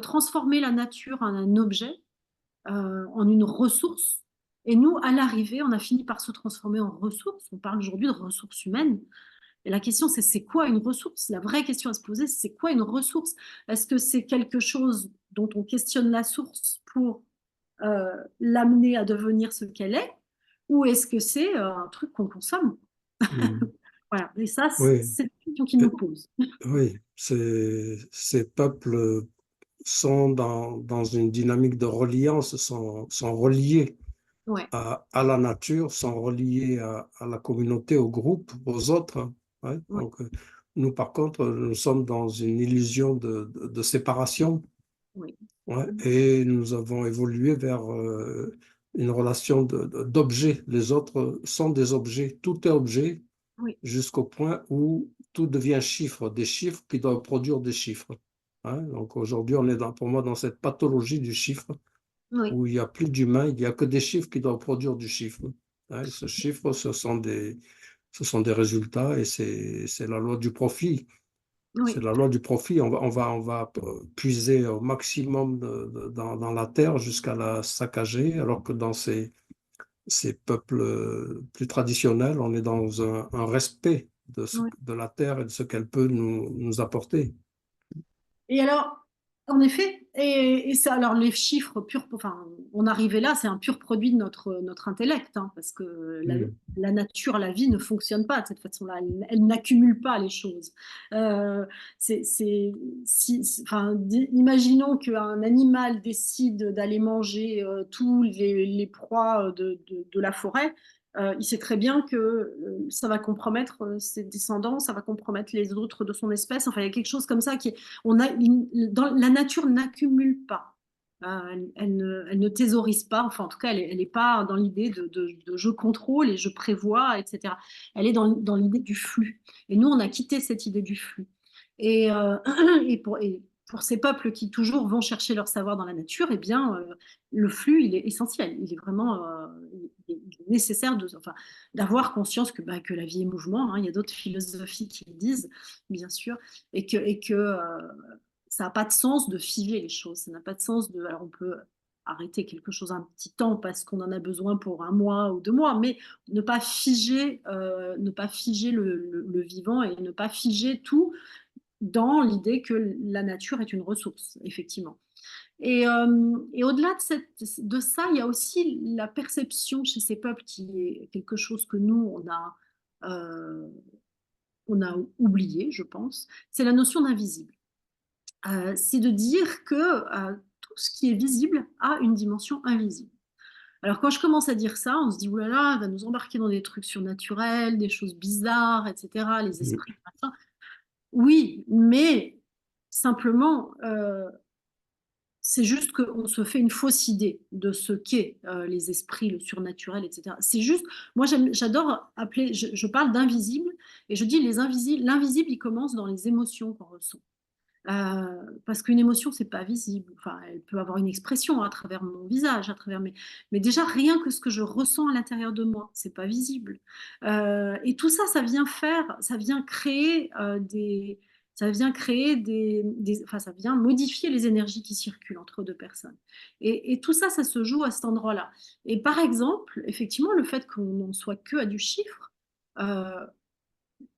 transformé la nature en un objet, en une ressource. Et nous, à l'arrivée, on a fini par se transformer en ressource. On parle aujourd'hui de ressources humaines. Et la question, c'est quoi une ressource? La vraie question à se poser, c'est quoi une ressource? Est-ce que c'est quelque chose dont on questionne la source pour l'amener à devenir ce qu'elle est? Ou est-ce que c'est un truc qu'on consomme? Mhm. Voilà. Et ça, Oui. c'est la question qui nous pose. Oui, ces peuples sont dans une dynamique de reliance, sont reliés Ouais, à la nature, sont reliés à la communauté, au groupe, aux autres. Ouais. ouais, Donc, nous, par contre, nous sommes dans une illusion de séparation. oui, Ouais. Et nous avons évolué vers une relation d'objets. Les autres sont des objets, tout est objet, oui, jusqu'au point où tout devient chiffre, des chiffres qui doivent produire des chiffres. Hein. Donc aujourd'hui, on est pour moi dans cette pathologie du chiffre oui. où il n'y a plus d'humain, il n'y a que des chiffres qui doivent produire du chiffre. Hein. Et ce chiffre, ce sont des résultats et c'est la loi du profit. C'est Oui. la loi du profit. On va puiser au maximum dans la terre jusqu'à la saccager, alors que dans ces peuples plus traditionnels, on est dans un respect Oui. de la terre et de ce qu'elle peut nous apporter. Et alors, en effet, et ça, alors les chiffres purs, enfin, on arrivait là, c'est un pur produit de notre intellect, hein, parce que Mm. la nature, la vie ne fonctionne pas de cette façon-là, elle n'accumule pas les choses. Euh, enfin, imaginons qu'un animal décide d'aller manger tous les proies de la forêt. Il sait très bien que ça va compromettre ses descendants, ça va compromettre les autres de son espèce. Enfin, il y a quelque chose comme ça qui est, la nature n'accumule pas. Elle ne thésaurise pas, enfin en tout cas elle n'est pas dans l'idée de je contrôle et je prévois, etc. Elle est dans l'idée du flux. Et nous, on a quitté cette idée du flux. Et, et pour ces peuples qui toujours vont chercher leur savoir dans la nature, eh bien, le flux, il est essentiel. Il est vraiment il est nécessaire enfin, d'avoir conscience que la vie est mouvement, hein. Il y a d'autres philosophies qui le disent, bien sûr, et que ça n'a pas de sens de figer les choses. Ça n'a pas de sens de. Alors, on peut arrêter quelque chose un petit temps parce qu'on en a besoin pour un mois ou 2 mois, mais ne pas figer le vivant et ne pas figer tout dans l'idée que la nature est une ressource, effectivement. Et au-delà de ça, il y a aussi la perception chez ces peuples qui est quelque chose que nous, on a oublié, je pense, c'est la notion d'invisible. c'est de dire que tout ce qui est visible a une dimension invisible. Alors quand je commence à dire ça, on se dit: «Ouh là là, elle va nous embarquer dans des trucs surnaturels, des choses bizarres et cetera, les esprits, machin». Oui, mais simplement, c'est juste qu'on se fait une fausse idée de ce qu'est, les esprits, le surnaturel et cetera. C'est juste moi j'adore appeler je parle d'invisible et je dis l'invisible, il commence dans les émotions qu'on ressent. Parce qu'une émotion, c'est pas visible. Enfin, elle peut avoir une expression à travers mon visage, à travers mais déjà rien que ce que je ressens à l'intérieur de moi, c'est pas visible. Et tout ça, ça vient créer, enfin, ça vient modifier les énergies qui circulent entre 2 personnes. Et tout ça, ça se joue à cet endroit-là. Et par exemple, effectivement, le fait qu'on n'en soit que à du chiffre, heu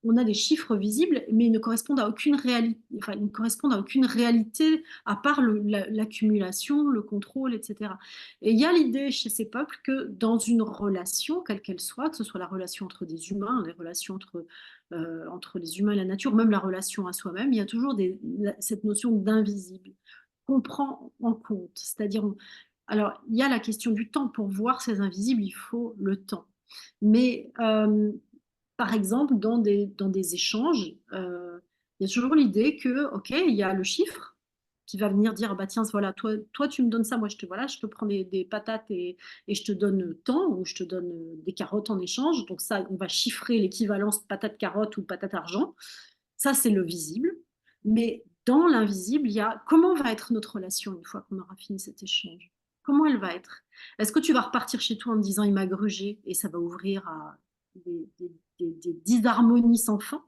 on a des chiffres visibles, mais ils ne correspondent à aucune réalité, enfin, ils ne correspondent à aucune réalité à part l'accumulation, le contrôle, et cetera. Et il y a l'idée chez ces peuples que dans une relation, quelle qu'elle soit, que ce soit la relation entre des humains, les relations entre les humains et la nature, même la relation à soi-même, il y a toujours cette notion d'invisible qu'on prend en compte. C'est-à-dire, alors, il y a la question du temps. Pour voir ces invisibles, il faut le temps. Mais par exemple, dans des échanges, il y a toujours l'idée que, OK, il y a le chiffre qui va venir dire: «Bah, tiens, voilà, toi, tu me donnes ça, moi, je te prends des patates et je te donne tant ou je te donne, des carottes en échange». Donc ça, on va chiffrer l'équivalence patate-carotte ou patate-argent. Ça, c'est le visible. Mais dans l'invisible, il y a comment va être notre relation une fois qu'on aura fini cet échange? Comment elle va être? Est-ce que tu vas repartir chez toi en me disant: «Il m'a grugé» et ça va ouvrir à des disharmonies sans fin?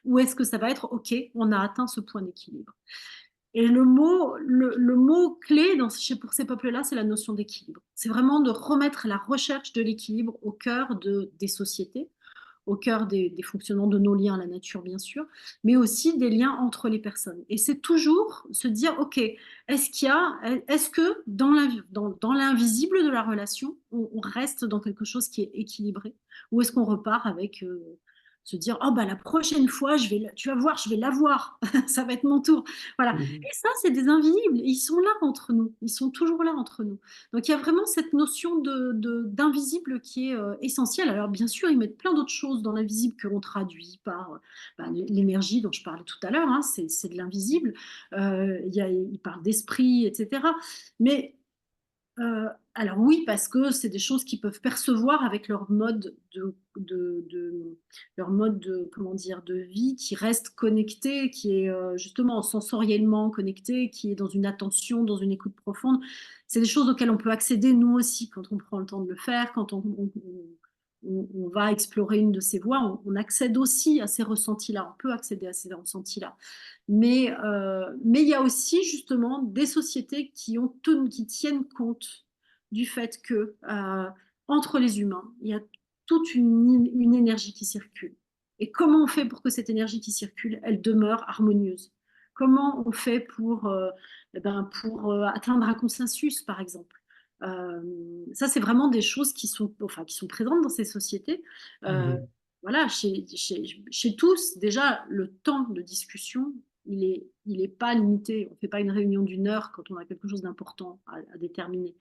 Ou est-ce que ça va être: «OK, on a atteint ce point d'équilibre»? Et le mot clé pour ces peuples-là, c'est la notion d'équilibre. C'est vraiment de remettre la recherche de l'équilibre au cœur des sociétés, au cœur des fonctionnements de nos liens à la nature, bien sûr, mais aussi des liens entre les personnes. Et c'est toujours se dire, OK, est-ce que dans l'invisible de la relation, on reste dans quelque chose qui est équilibré, ou est-ce qu'on repart avec se dire, oh bah la prochaine fois, tu vas voir, je vais l'avoir, ça va être mon tour. Voilà. Mmh. Et ça, c'est des invisibles. Ils sont là entre nous. Ils sont toujours là entre nous. Donc il y a vraiment cette notion d'invisible qui est essentielle. Alors bien sûr, ils mettent plein d'autres choses dans l'invisible que l'on traduit par l'énergie dont je parlais tout à l'heure, hein, c'est de l'invisible. Ils parlent d'esprit, etc. Mais alors oui, parce que c'est des choses qu'ils peuvent percevoir avec leur mode de comment dire? De vie qui reste connecté, qui est, justement sensoriellement connecté, qui est dans une attention, dans une écoute profonde. C'est des choses auxquelles on peut accéder nous aussi quand on prend le temps de le faire, quand on va explorer une de ces voies, on accède aussi à ces ressentis-là, on peut accéder à ces ressentis-là. Mais il y a aussi justement des sociétés qui tiennent compte du fait que, entre les humains, il y a toute une énergie qui circule. Et comment on fait pour que cette énergie qui circule, elle demeure harmonieuse? Comment on fait pour atteindre un consensus, par exemple? Ça, c'est vraiment des choses qui sont présentes dans ces sociétés. Heu, Mmh. voilà, chez tous, déjà, le temps de discussion, il est pas limité. On ne fait pas une réunion d'une heure quand on a quelque chose d'important à déterminer.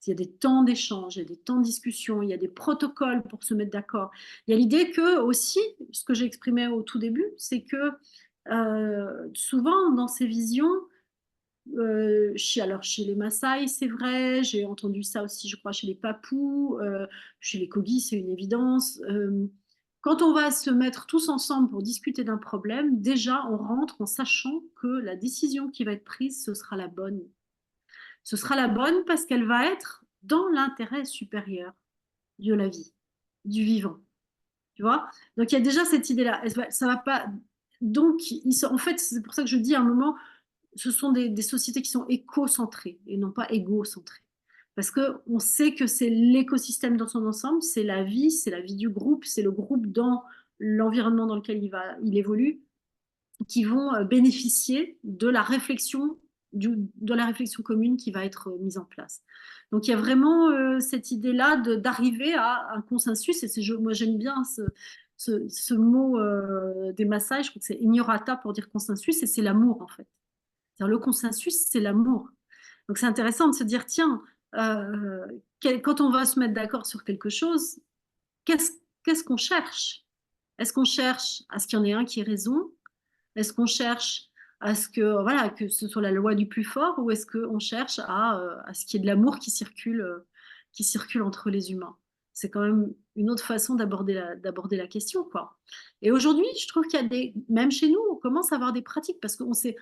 Il y a des temps d'échange, il y a des temps de discussion, il y a des protocoles pour se mettre d'accord. Il y a l'idée que aussi, ce que j'ai exprimé au tout début, c'est que, souvent dans ces visions, chez les Masaï, c'est vrai, j'ai entendu ça aussi, je crois, chez les Papous, chez les Kogis, c'est une évidence. Quand on va se mettre tous ensemble pour discuter d'un problème, déjà, on rentre en sachant que la décision qui va être prise, ce sera la bonne. Ce sera la bonne parce qu'elle va être dans l'intérêt supérieur de la vie, du vivant, tu vois? Donc il y a déjà cette idée-là. Ça va pas. Donc, en fait, c'est pour ça que je dis à un moment, ce sont des sociétés qui sont éco-centrées et non pas égocentrées. Parce qu'on sait que c'est l'écosystème dans son ensemble, c'est la vie du groupe, c'est le groupe dans l'environnement dans lequel il évolue, qui vont bénéficier de la réflexion commune qui va être mise en place. Donc il y a vraiment cette idée-là d'arriver à un consensus, et moi j'aime bien ce mot des Maasai, je crois que c'est Ignorata pour dire consensus, et c'est l'amour en fait. C'est-à-dire, le consensus, c'est l'amour. Donc c'est intéressant de se dire, tiens, euh, quand on va se mettre d'accord sur quelque chose, qu'est-ce qu'est-ce qu'on cherche? Est-ce qu'on cherche à ce qu'il y en ait un qui ait raison? Est-ce qu'on cherche à ce que, voilà, que ce soit la loi du plus fort, ou est-ce qu'on cherche à ce qu'il y ait de l'amour qui circule entre les humains? C'est quand même une autre façon d'aborder la question, quoi. Et aujourd'hui, je trouve qu'il y a même chez nous, on commence à avoir des pratiques parce qu'on sait,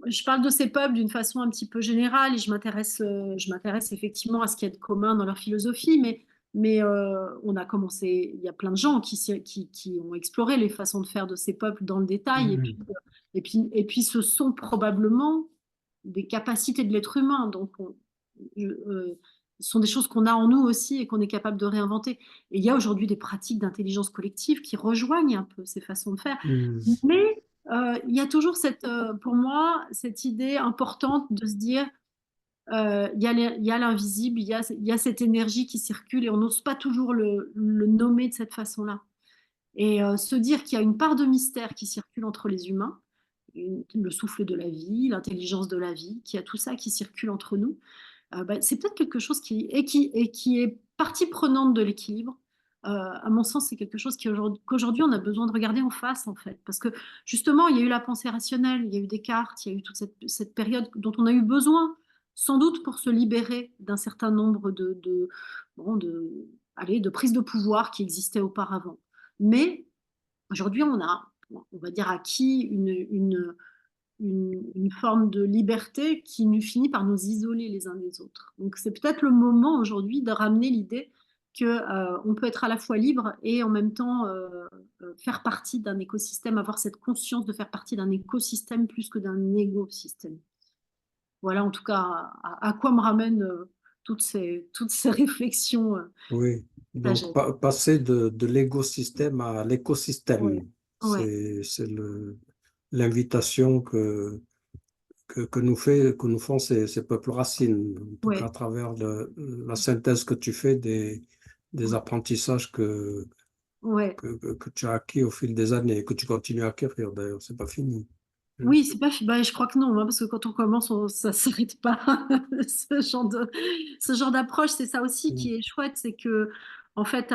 je parle de ces peuples d'une façon un petit peu générale et je m'intéresse effectivement à ce qu'il y a de commun dans leur philosophie, mais on a commencé, il y a plein de gens qui ont exploré les façons de faire de ces peuples dans le détail, Mhm. ce sont probablement des capacités de l'être humain, donc ce sont des choses qu'on a en nous aussi et qu'on est capable de réinventer. Et il y a aujourd'hui des pratiques d'intelligence collective qui rejoignent un peu ces façons de faire. Mhm. Mais il y a toujours pour moi, cette idée importante de se dire, il y a l'invisible, il y a cette énergie qui circule et on n'ose pas toujours le nommer de cette façon-là. Et se dire qu'il y a une part de mystère qui circule entre les humains, le souffle de la vie, l'intelligence de la vie, qu'il y a tout ça qui circule entre nous, bah, c'est peut-être quelque chose qui est partie prenante de l'équilibre. À mon sens, c'est quelque chose qu'aujourd'hui on a besoin de regarder en face, en fait. Parce que justement, il y a eu la pensée rationnelle, il y a eu Descartes, il y a eu toute cette période dont on a eu besoin, sans doute pour se libérer d'un certain nombre bon, allez, de prises de pouvoir qui existaient auparavant. Mais aujourd'hui, on va dire, acquis une forme de liberté qui nous finit par nous isoler les uns des autres. Donc c'est peut-être le moment aujourd'hui de ramener l'idée que on peut être à la fois libre et en même temps faire partie d'un écosystème, avoir cette conscience de faire partie d'un écosystème plus que d'un égo-système. Voilà en tout cas à quoi me ramènent toutes ces réflexions Oui, donc sagesse. passer de l'écosystème à Ouais, l'écosystème, ouais, c'est l'invitation que nous font ces peuples racines, en tout cas à ouais, travers la synthèse que tu fais des ouais, apprentissages ouais. que tu as acquis au fil des années et que tu continues à acquérir d'ailleurs, c'est pas fini. Mm. Oui, c'est pas, bah, je crois que non, hein, parce que quand on commence, ça s'arrête pas. Ce genre d'approche, c'est ça aussi Mm. qui est chouette, c'est que en fait,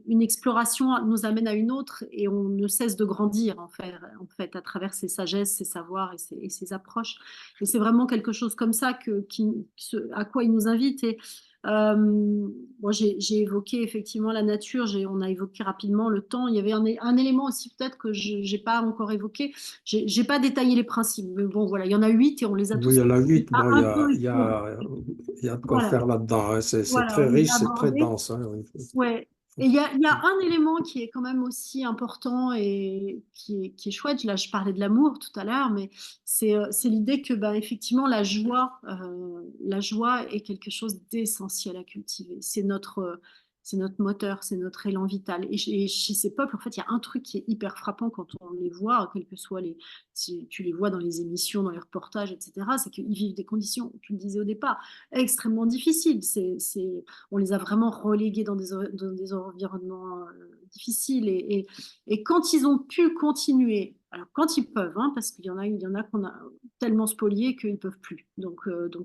une exploration nous amène à une autre et on ne cesse de grandir en fait à travers ces sagesses, ces savoirs et ces approches. Et c'est vraiment quelque chose comme ça à quoi il nous invite. Et bon, j'ai évoqué effectivement la nature, on a évoqué rapidement le temps. Il y avait un élément aussi peut-être que je n'ai pas encore évoqué. J'ai pas détaillé les principes, mais bon, voilà, il y en a 8 et on les a Oui, il tous y en a 8. Bon, un peu, il y a de quoi voilà, faire là-dedans, hein. C'est voilà, très on les riche, a c'est très abordés. dense, hein. Oui. Ouais. Et il y a un élément qui est quand même aussi important et qui est chouette. Là, je parlais de l'amour tout à l'heure, mais c'est l'idée que, bah, effectivement, la joie est quelque chose d'essentiel à cultiver. C'est notre moteur, c'est notre élan vital. Et chez ces peuples, en fait, il y a un truc qui est hyper frappant quand on les voit, quels que soient si tu les vois dans les émissions, dans les reportages, etc., c'est qu'ils vivent des conditions, tu le disais au départ, extrêmement difficiles. On les a vraiment relégués dans des environnements difficiles. Et quand ils ont pu continuer, alors quand ils peuvent, hein, parce il y en a qu'on a tellement spoliés qu'ils ne peuvent plus. Donc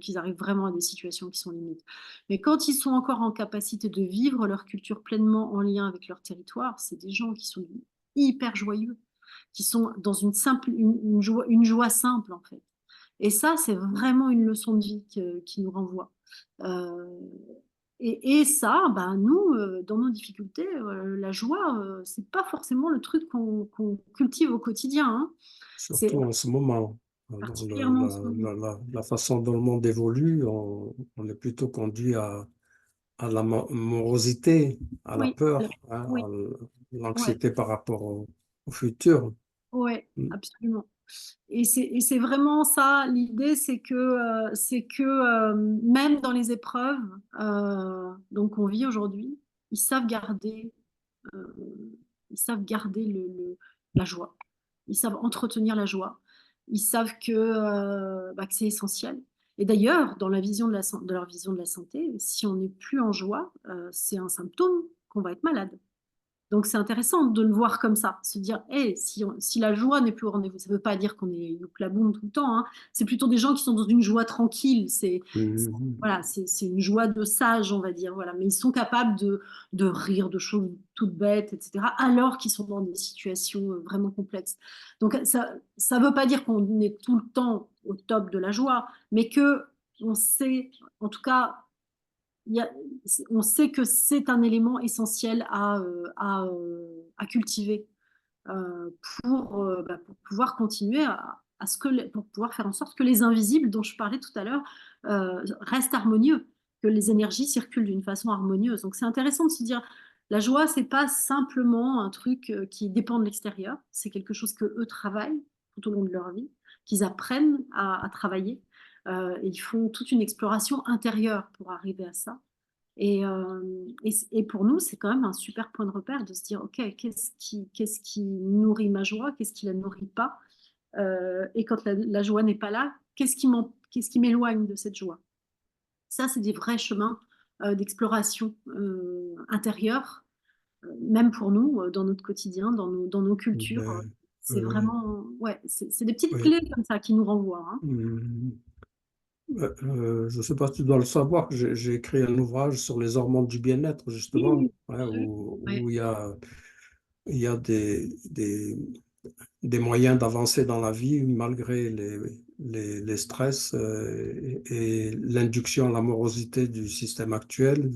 ils arrivent vraiment à des situations qui sont limites. Mais quand ils sont encore en capacité de vivre leur culture pleinement en lien avec leur territoire, c'est des gens qui sont hyper joyeux, qui sont dans une joie simple en fait. Et ça, c'est vraiment une leçon de vie qui nous renvoie. Euh, et ça, ben, nous, dans nos difficultés, la joie, c'est pas forcément le truc qu'on cultive au quotidien, hein. C'est Surtout en ce moment, dans particulièrement en ce moment. la façon dont le monde évolue, on est plutôt conduit à la morosité, à la Oui, alors, peur, hein, oui, à ouais, l'anxiété par rapport au futur. ouais, Mm. absolument. Et c'est vraiment ça, l'idée, c'est que même dans les épreuves donc on vit aujourd'hui, ils savent garder, euh, ils savent garder la joie. Ils savent entretenir la joie. Ils savent bah, que c'est essentiel. Et d'ailleurs, dans de leur vision de la santé, si on n'est plus en joie, c'est un symptôme qu'on va être malade. Donc c'est intéressant de le voir comme ça, se dire, hey, si la joie n'est plus au rendez-vous, ça ne veut pas dire qu'on est youplaboum tout le temps, hein. C'est plutôt des gens qui sont dans une joie tranquille. Mhm. Voilà, c'est une joie de sage, on va dire. Voilà. Mais ils sont capables de rire de choses toutes bêtes, etc., alors qu'ils sont dans des situations vraiment complexes. Donc ça veut pas dire qu'on est tout le temps au top de la joie, mais que on sait, en tout cas, il y a- on sait que c'est un élément essentiel à cultiver pour pouvoir continuer pour pouvoir faire en sorte que les invisibles dont je parlais tout à l'heure restent harmonieux, que les énergies circulent d'une façon harmonieuse. Donc c'est intéressant de se dire, la joie, c'est pas simplement un truc qui dépend de l'extérieur, c'est quelque chose que eux travaillent tout au long de leur vie, qu'ils apprennent à travailler. Et ils font toute une exploration intérieure pour arriver à ça. Et pour nous, c'est quand même un super point de repère de se dire, OK, qu'est-ce qui nourrit ma joie, qu'est-ce qui la nourrit pas? Et quand la joie n'est pas là, qu'est-ce qui m'éloigne de cette joie? Ça, c'est des vrais chemins d'exploration intérieure, même pour nous, dans notre quotidien, dans nos cultures. Ben, C'est oui, vraiment, ouais, c'est des petites oui. clés comme ça qui nous renvoient, hein. Mhm. Je ne sais pas si tu dois le savoir, que j'ai écrit un ouvrage sur les hormones du bien-être, justement, Oui, hein, oui, où il y a des moyens d'avancer dans la vie malgré les stress et l'induction à l'amorosité du système actuel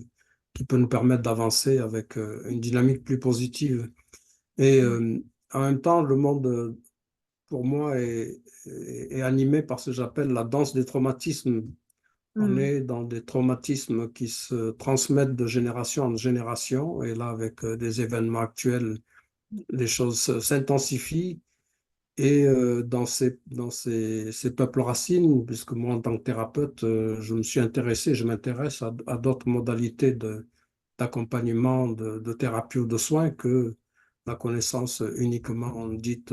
qui peut nous permettre d'avancer avec une dynamique plus positive. Et en même temps, le monde, pour moi, est animé par ce que j'appelle la danse des traumatismes. On Mm. est dans des traumatismes qui se transmettent de génération en génération. Et là, avec des événements actuels, les choses s'intensifient. Et ces peuples racines, puisque moi, en tant que thérapeute, je me suis intéressé, je m'intéresse à d'autres modalités d'accompagnement, de thérapie ou de soins que la connaissance uniquement dite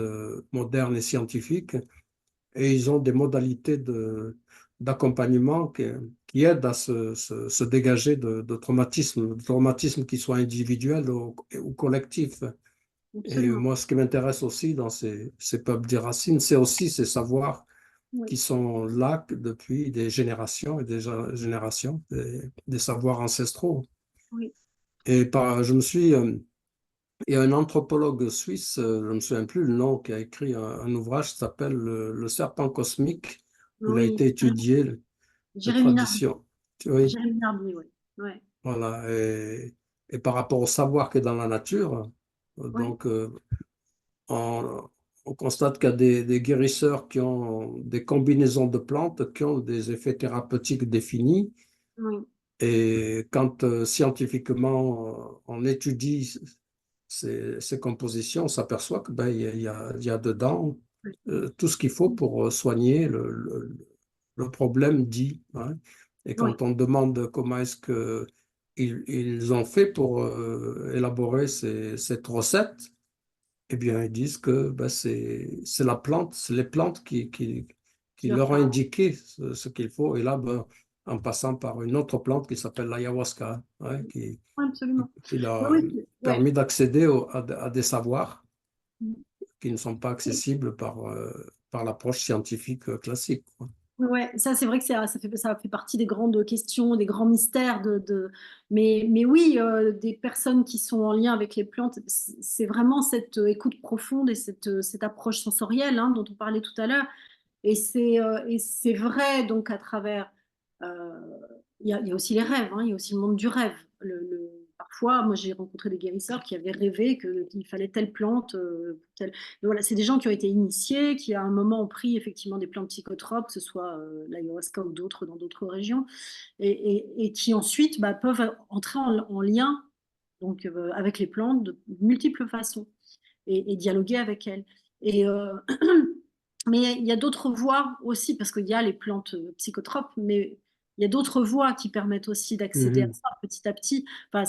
moderne et scientifique. Et ils ont des modalités d'accompagnement qui aident à se dégager de traumatismes qui soient individuels ou collectifs. Et Absolument. moi, ce qui m'intéresse aussi dans ces peuples des racines, c'est aussi ces savoirs qui Oui, sont là depuis des générations et des générations, des savoirs ancestraux. oui, Je me suis, il y a un anthropologue suisse, je ne me souviens plus le nom, qui a écrit un ouvrage qui s'appelle Le serpent cosmique, où il a oui. été étudié les Jérémy Nardi. traditions. Oui, Jérémy Nardi, oui. Ouais. voilà. Et par rapport au savoir qui est dans la nature, Ouais. donc on, on constate qu'il y a des guérisseurs qui ont des combinaisons de plantes qui ont des effets thérapeutiques définis. Oui. Et quand scientifiquement on étudie ces compositions, on s'aperçoit que ben, il y a dedans tout ce qu'il faut pour soigner le problème dit, hein. Et Oui. quand on demande comment est-ce que ils ont fait pour élaborer cette recette, eh bien, ils disent que ben, c'est la plante, c'est les plantes qui Qui leur leur ont parle. indiqué ce qu'il faut. Et là, ben, en passant par une autre plante qui s'appelle l'ayahuasca, hein, Ouais, absolument. qui leur Oui, a oui, ouais. permis d'accéder à des savoirs qui ne sont pas accessibles par l'approche scientifique classique, quoi. Ouais, ça c'est vrai que ça fait partie des grandes questions, des grands mystères mais oui, des personnes qui sont en lien avec les plantes, c'est vraiment cette écoute profonde et cette approche sensorielle, hein, dont on parlait tout à l'heure. Et c'est vrai, donc, à travers. euh, il y a aussi les rêves, hein, il y a aussi le monde du rêve. Parfois, moi, j'ai rencontré des guérisseurs qui avaient rêvé qu'il fallait telle plante. Et voilà, c'est des gens qui ont été initiés, qui à un moment ont pris effectivement des plantes psychotropes, que ce soit l'ayahuasca ou d'autres dans d'autres régions, et qui ensuite peuvent entrer en lien donc, avec les plantes de multiples façons et dialoguer avec elles. Et, mais il y a d'autres voies aussi, parce qu'il y a les plantes psychotropes, mais il y a d'autres voies qui permettent aussi d'accéder à Mhm. ça petit à petit. Enfin,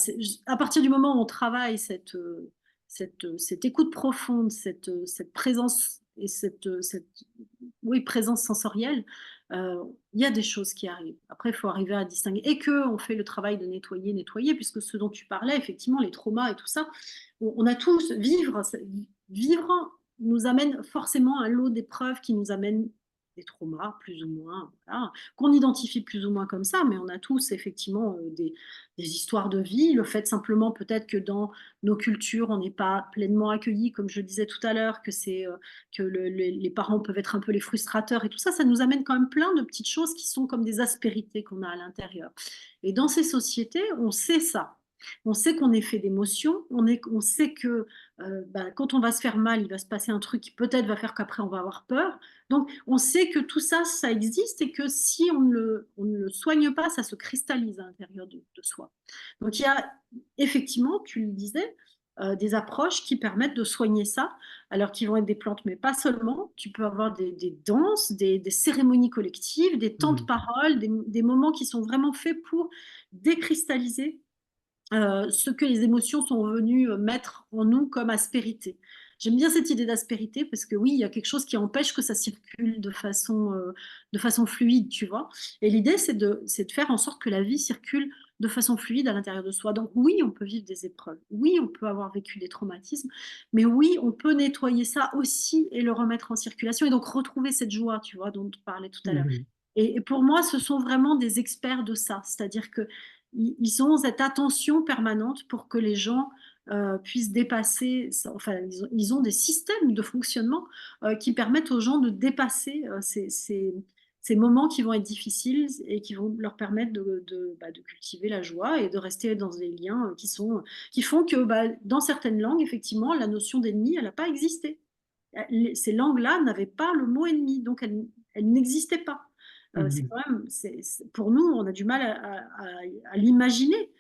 à partir du moment où on travaille cette écoute profonde, cette présence et oui, présence sensorielle, il y a des choses qui arrivent. Après, il faut arriver à distinguer. Et qu'on fait le travail de nettoyer, puisque ce dont tu parlais, effectivement, les traumas et tout ça, on a tous, vivre nous amène forcément à un lot d'épreuves qui nous amènent des traumas, plus ou moins, voilà, qu'on identifie plus ou moins comme ça, mais on a tous effectivement des histoires de vie. Le fait simplement peut-être que dans nos cultures, on n'est pas pleinement accueillis, comme je disais tout à l'heure, que les parents peuvent être un peu les frustrateurs et tout ça, ça nous amène quand même plein de petites choses qui sont comme des aspérités qu'on a à l'intérieur. Et dans ces sociétés, on sait ça. On sait qu'on est fait d'émotions, on sait que bah, quand on va se faire mal, il va se passer un truc qui peut-être va faire qu'après on va avoir peur. Donc on sait que tout ça, ça existe et que si on ne le soigne pas, ça se cristallise à l'intérieur de soi. Donc il y a effectivement, tu le disais, des approches qui permettent de soigner ça, alors qu'ils vont être des plantes, mais pas seulement. Tu peux avoir des danses, des cérémonies collectives, des temps de Mhm. parole, des moments qui sont vraiment faits pour décristalliser ce que les émotions sont venues mettre en nous comme aspérité. J'aime bien cette idée d'aspérité parce que oui, il y a quelque chose qui empêche que ça circule de façon fluide, tu vois. Et l'idée, c'est de faire en sorte que la vie circule de façon fluide à l'intérieur de soi. Donc oui, on peut vivre des épreuves. Oui, on peut avoir vécu des traumatismes. Mais oui, on peut nettoyer ça aussi et le remettre en circulation et donc retrouver cette joie, tu vois, dont on parlait tout à l'heure. Mhm. Et pour moi, ce sont vraiment des experts de ça. C'est-à-dire que ils ont cette attention permanente pour que les gens puissent dépasser, enfin, ils ont des systèmes de fonctionnement qui permettent aux gens de dépasser ces moments qui vont être difficiles et qui vont leur permettre bah, de cultiver la joie et de rester dans des liens qui font que bah, dans certaines langues, effectivement, la notion d'ennemi, elle n'a pas existé. Ces langues-là n'avaient pas le mot ennemi, donc elles n'existaient pas. C'est Mhm. quand même, pour nous, on a du mal à l'imaginer.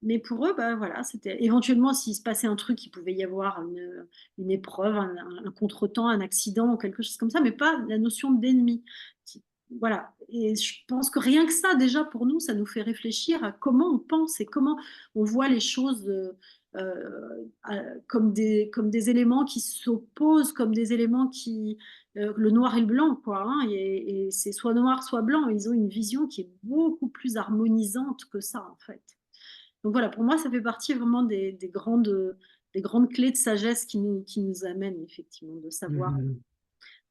Mais pour eux, bah, voilà, c'était éventuellement s'il se passait un truc, il pouvait y avoir une épreuve, un contretemps, un accident ou quelque chose comme ça, mais pas la notion d'ennemi. Voilà. Et je pense que rien que ça, déjà pour nous, ça nous fait réfléchir à comment on pense et comment on voit les choses comme des éléments qui s'opposent, comme des éléments le noir et le blanc, quoi. Hein, et c'est soit noir, soit blanc. Ils ont une vision qui est beaucoup plus harmonisante que ça, en fait. Donc voilà, pour moi, ça fait partie vraiment des grandes clés de sagesse qui nous amènent effectivement Mhm.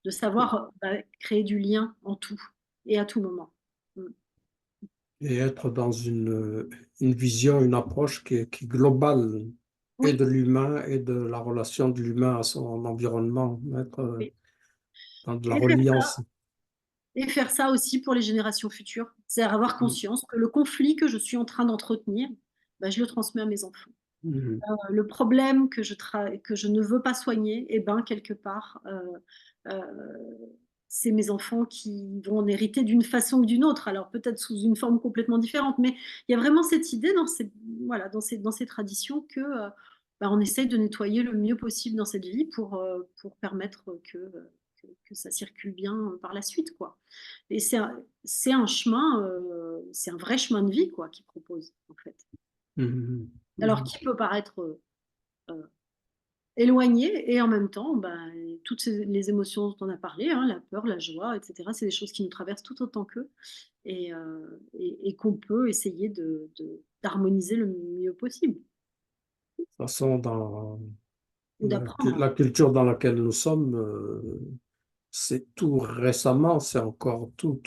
de savoir bah, créer du lien en tout et à tout moment. Mm. Et être dans une vision, une approche qui est globale et de Oui, l'humain et de la relation de l'humain à son environnement, être oui. dans de la Et faire reliance. ça, et faire ça aussi pour les générations futures. C'est avoir Mhm. conscience que le conflit que je suis en train d'entretenir, bah, je le transmets à mes enfants. Mhm. Le problème que je ne veux pas soigner, et ben quelque part, euh, c'est mes enfants qui vont en hériter d'une façon ou d'une autre. Alors peut-être sous une forme complètement différente, mais il y a vraiment cette idée voilà, dans ces traditions que bah, on essaye de nettoyer le mieux possible dans cette vie pour permettre que ça circule bien par la suite, quoi. Et c'est un chemin, c'est un vrai chemin de vie, quoi, qu'ils proposent, en fait. Mhm. Alors, Mhm. qui peut paraître euh, éloigné et en même temps, bah, les émotions dont on a parlé, hein, la peur, la joie, etc., c'est des choses qui nous traversent tout autant qu'eux et qu'on peut essayer d'harmoniser le mieux possible De toute façon, dans ou d'apprendre. la culture dans laquelle nous sommes, c'est tout récemment, c'est encore tout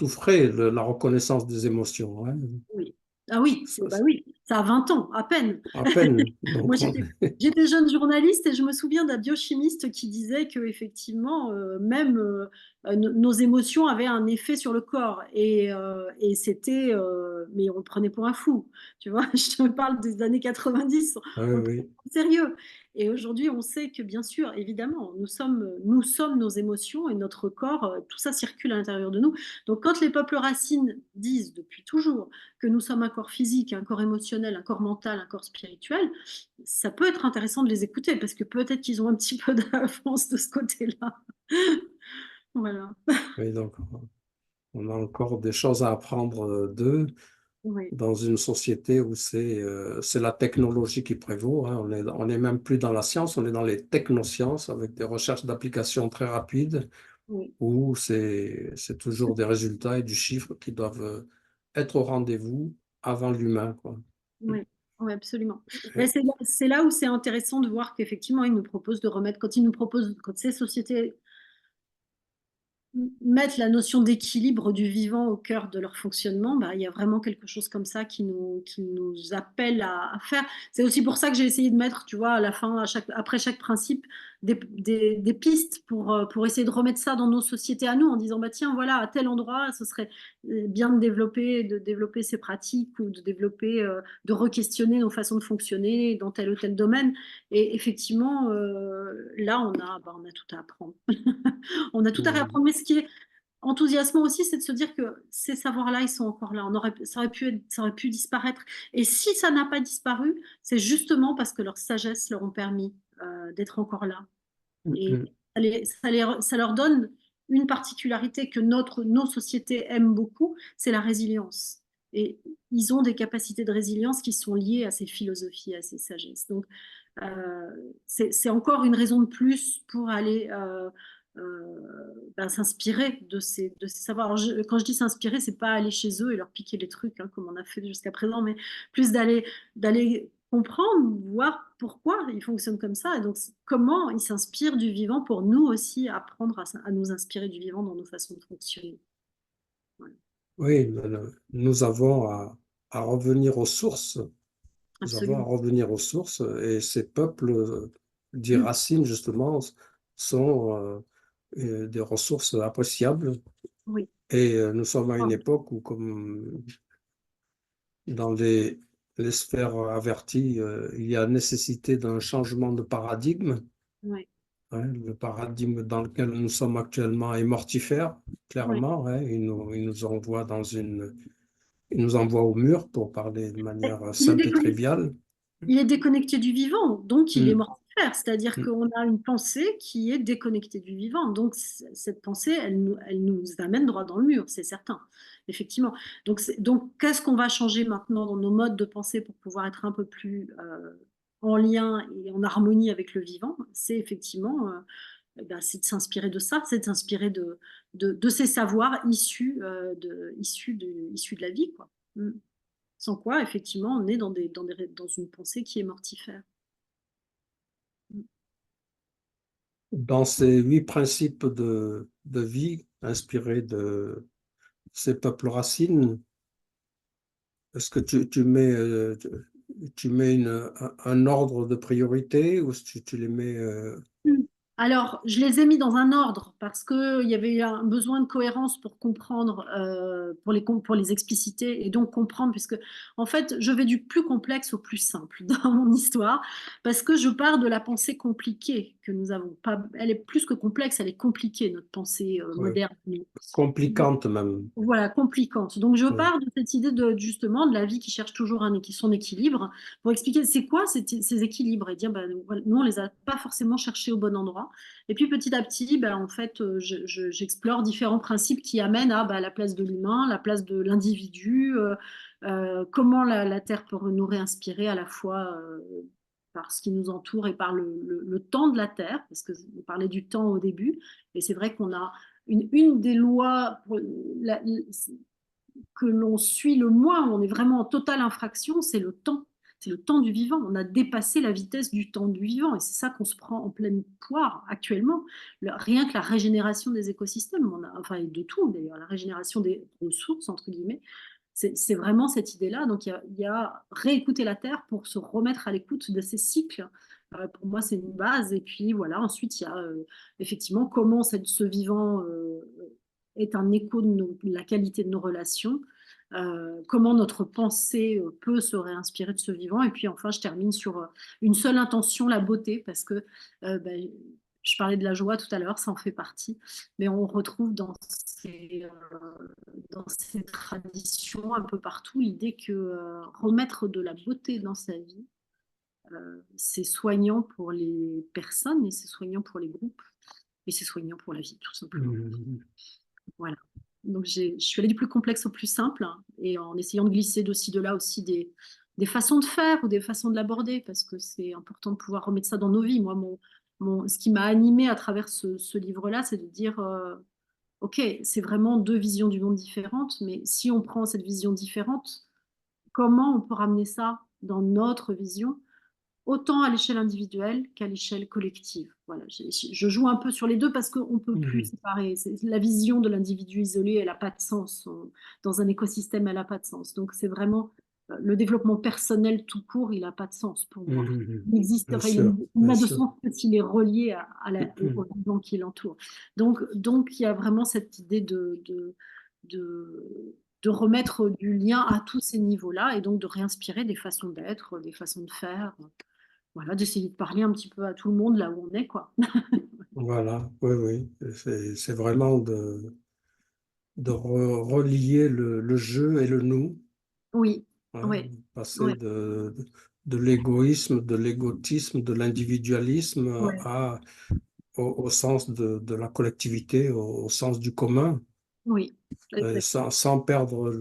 frais, la reconnaissance des émotions, hein. Oui. Ah oui, Ça, bah oui, ça a 20 ans, à peine. à peine. Moi, Donc, j'étais jeune journaliste et je me souviens d'un biochimiste qui disait que effectivement, même nos émotions avaient un effet sur le corps et c'était, mais on le prenait pour un fou, tu vois. Je te parle des années 90, oui, on le prenait oui. au sérieux. Et aujourd'hui, on sait que bien sûr, évidemment, nous sommes nos émotions et notre corps, tout ça circule à l'intérieur de nous. Donc, quand les peuples racines disent depuis toujours que nous sommes un corps physique, un corps émotionnel, un corps mental, un corps spirituel, ça peut être intéressant de les écouter parce que peut-être qu'ils ont un petit peu d'avance de ce côté-là. Voilà. Oui, donc, on a encore des choses à apprendre d'eux Oui. dans une société où c'est la technologie qui prévaut, hein. On est même plus dans la science, on est dans les technosciences avec des recherches d'applications très rapides. Oui, où c'est toujours des résultats et du chiffre qui doivent être au rendez-vous avant l'humain, quoi. oui, oui, absolument. Mais Et- c'est là où c'est intéressant de voir qu'effectivement, ils nous proposent de remettre, quand ils nous proposent, quand ces sociétés mettre la notion d'équilibre du vivant au cœur de leur fonctionnement, bah, il y a vraiment quelque chose comme ça qui nous appelle à faire. C'est aussi pour ça que j'ai essayé de mettre, tu vois, à la fin, après chaque principe, des pistes pour essayer de remettre ça dans nos sociétés à nous, en disant, bah, tiens, voilà, à tel endroit, ce serait bien de développer ces pratiques ou de développer, de re-questionner nos façons de fonctionner dans tel ou tel domaine. Et effectivement, là, on a tout à apprendre. On a tout à Mm. réapprendre. Mais ce qui est enthousiasmant aussi, c'est de se dire que ces savoirs-là, ils sont encore là. Ça aurait pu disparaître. Et si ça n'a pas disparu, c'est justement parce que leur sagesse leur ont permis d'être encore là. Et Mm. ça leur donne une particularité que nos sociétés aiment beaucoup, c'est la résilience. Et ils ont des capacités de résilience qui sont liées à ces philosophies, à ces sagesses. Donc, euh, c'est encore une raison de plus pour aller s'inspirer de ces savoirs. Alors, quand je dis s'inspirer, c'est pas aller chez eux et leur piquer les trucs, hein, comme on a fait jusqu'à présent, mais plus d'aller comprendre, voir pourquoi ils fonctionnent comme ça, et donc comment ils s'inspirent du vivant pour nous aussi apprendre à nous inspirer du vivant dans nos façons de fonctionner. Voilà. Oui, nous avons à revenir aux sources. Nous avons à Absolument. revenir aux sources et ces peuples, dits Mm. racines justement, sont des ressources appréciables. Oui. Et nous sommes à une Ah, époque où, comme dans les sphères averties, il y a nécessité d'un changement de paradigme. ouais. Hein. Le paradigme dans lequel nous sommes actuellement est mortifère, Ouais. clairement. Hein. Il nous envoie au mur, pour parler de Et manière Il est simple et déconnecté, triviale. il est déconnecté du vivant, donc il est Mm, mortifère. C'est-à-dire mm. qu'on a une pensée qui est déconnectée du vivant. Donc cette pensée, elle nous amène droit dans le mur, c'est certain, effectivement. Donc qu'est-ce qu'on va changer maintenant dans nos modes de pensée pour pouvoir être un peu plus en lien et en harmonie avec le vivant? C'est effectivement, c'est de s'inspirer de ça, c'est de s'inspirer de ces savoirs issus de la vie, quoi. Mm. Sans quoi, effectivement, on est dans une pensée qui est mortifère. Mm. Dans ces 8 principes de vie inspirés de ces peuples racines, est-ce que tu mets un ordre de priorité ou est-ce que tu les mets Alors, je les ai mis dans un ordre parce qu'il y avait un besoin de cohérence pour comprendre, pour les expliciter et donc comprendre, puisque en fait, je vais du plus complexe au plus simple dans mon histoire, parce que je pars de la pensée compliquée que nous avons. Pas, elle est plus que complexe, elle est compliquée, notre pensée ouais, moderne. compliquantes même? Voilà, compliquante. Donc je Ouais. pars de cette idée de justement de la vie qui cherche toujours son équilibre pour expliquer c'est quoi ces équilibres et dire ben, voilà, nous on les a pas forcément cherchés au bon endroit. Et puis petit à petit, ben, en fait, j'explore différents principes qui amènent à ben, la place de l'humain, la place de l'individu, comment la Terre peut nous réinspirer à la fois par ce qui nous entoure et par le temps de la Terre, parce que on parlait du temps au début, et c'est vrai qu'on a une des lois que l'on suit le moins, où on est vraiment en totale infraction, c'est le temps. C'est le temps du vivant. On a dépassé la vitesse du temps du vivant et c'est ça qu'on se prend en pleine poire actuellement. Rien que la régénération des écosystèmes, enfin et de tout d'ailleurs, la régénération des ressources, entre guillemets, c'est vraiment cette idée-là. Donc il y a réécouter la Terre pour se remettre à l'écoute de ces cycles. Pour moi, c'est une base. Et puis voilà, ensuite, il y a effectivement comment ce vivant est un écho de la qualité de nos relations, comment notre pensée peut se réinspirer de ce vivant. Et puis enfin, je termine sur une seule intention, la beauté, parce que ben, je parlais de la joie tout à l'heure, ça en fait partie, mais on retrouve dans ces traditions un peu partout l'idée que remettre de la beauté dans sa vie, c'est soignant pour les personnes et c'est soignant pour les groupes et c'est soignant pour la vie, tout simplement. Mm. Voilà. Donc je suis allée du plus complexe au plus simple, hein, et en essayant de glisser d'aussi de là aussi des façons de faire ou des façons de l'aborder parce que c'est important de pouvoir remettre ça dans nos vies. Moi, ce qui m'a animée à travers ce livre-là, c'est de dire, OK, c'est vraiment deux visions du monde différentes, mais si on prend cette vision différente, comment on peut ramener ça dans notre vision, autant à l'échelle individuelle qu'à l'échelle collective. Voilà, je joue un peu sur les deux parce qu'on ne peut plus Mhm. séparer. La vision de l'individu isolé, elle n'a pas de sens. Dans un écosystème, elle n'a pas de sens. Donc c'est vraiment le développement personnel tout court, il n'a pas de sens pour moi. Mhm. Il existe, Bien enfin, sûr, il bien n'a de sûr. sens que s'il est relié au Mhm. vivant qui l'entoure. Donc, il y a vraiment cette idée de remettre du lien à tous ces niveaux-là et donc de réinspirer des façons d'être, des façons de faire. Voilà, d'essayer de parler un petit peu à tout le monde là où on est, quoi. Voilà, oui, oui. C'est vraiment de relier le je et le nous, Oui, hein, oui, passer oui, de l'égoïsme, de l'égotisme, de l'individualisme oui, au sens de la collectivité, au sens du commun, oui, sans perdre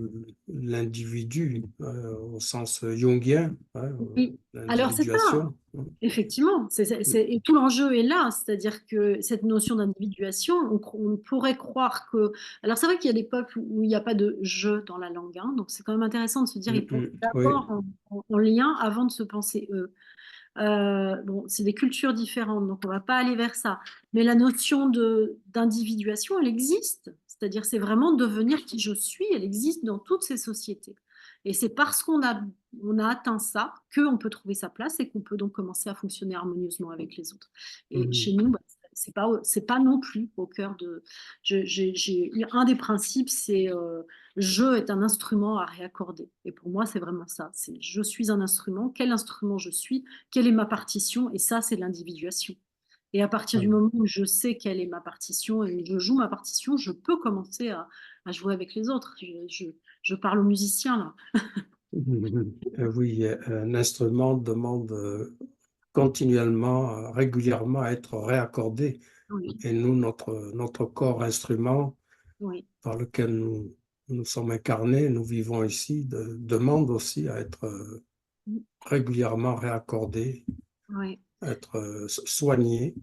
l'individu, au sens jungien, hein, oui. Alors c'est ça, l'individuation. effectivement. Et tout l'enjeu est là, c'est-à-dire que cette notion d'individuation, on pourrait croire que. Alors c'est vrai qu'il y a des peuples où il n'y a pas de je dans la langue, hein, donc c'est quand même intéressant de se dire ils pensent Oui. d'abord en lien avant de se penser eux. Bon, c'est des cultures différentes, donc on va pas aller vers ça. Mais la notion d'individuation, elle existe. C'est-à-dire, c'est vraiment devenir qui je suis, elle existe dans toutes ces sociétés. Et c'est parce on a atteint ça qu'on peut trouver sa place et qu'on peut donc commencer à fonctionner harmonieusement avec les autres. Et chez Mhm. nous, bah, c'est pas non plus au cœur de. Un des principes, c'est je est un instrument à réaccorder. Et pour moi, c'est vraiment ça. C'est je suis un instrument. Quel instrument je suis? Quelle est ma partition? Et ça, c'est l'individuation. Et à partir du Voilà. moment où je sais quelle est ma partition et où je joue ma partition, je peux commencer à jouer avec les autres. Je parle aux musiciens là. Oui, un instrument demande continuellement, régulièrement à être réaccordé. Oui, Et nous, notre corps instrument oui, par lequel nous sommes incarnés, nous vivons ici, demande aussi à être régulièrement réaccordé, oui. à être soigné.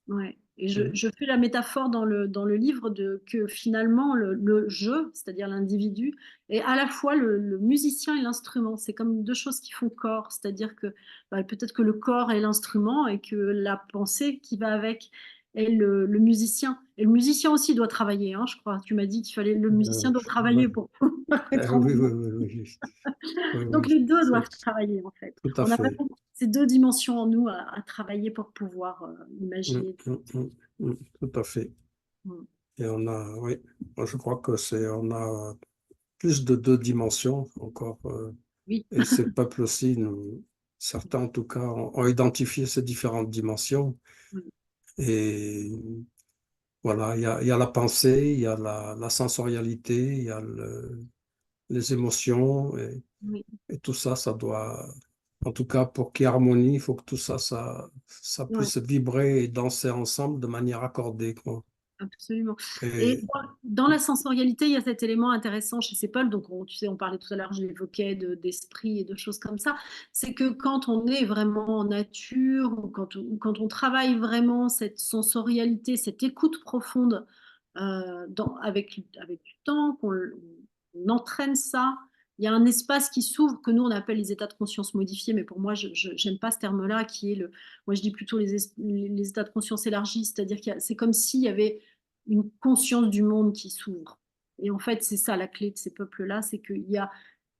Ouais. Et je, Hein. je fais la métaphore dans le livre que finalement le jeu, c'est-à-dire l'individu, est à la fois le musicien et l'instrument. C'est comme deux choses qui font corps, c'est-à-dire que bah, peut-être que le corps est l'instrument et que la pensée qui va avec est le musicien. Et le musicien aussi doit travailler, hein, je crois. Tu m'as dit qu'il fallait le musicien doit Ouais. travailler pour pouvoir être en Oui, oui, mouvement. oui, oui, oui, Donc oui, les deux c'est doivent travailler en fait. tout à On a fait. vraiment ces deux dimensions en nous à travailler pour pouvoir Mm, imaginer. mm, mm, tout à fait. Mm. Et oui, moi je crois que on a plus de deux dimensions encore. Oui. Et ces peuples aussi, certains en tout cas, ont identifié ces différentes dimensions. Oui, Et voilà, il y a la pensée, il y a la sensorialité, il y a les émotions, oui, et tout ça, ça doit, en tout cas, pour qu'il y ait harmonie, il faut que tout ça, ça ouais, puisse vibrer et danser ensemble de manière accordée, quoi. absolument. Et Et dans la sensorialité, il y a cet élément intéressant chez ces peuples. Donc, tu sais, on parlait tout à l'heure, je l'évoquais, d'esprit et de choses comme ça. C'est que quand on est vraiment en nature, ou quand on travaille vraiment cette sensorialité, cette écoute profonde avec du temps, on entraîne ça. Il y a un espace qui s'ouvre que nous on appelle les états de conscience modifiés, mais pour moi je j'aime pas ce terme-là qui est moi je dis plutôt les états de conscience élargis, c'est-à-dire c'est comme s'il y avait une conscience du monde qui s'ouvre. Et en fait c'est ça la clé de ces peuples-là, c'est qu'il y a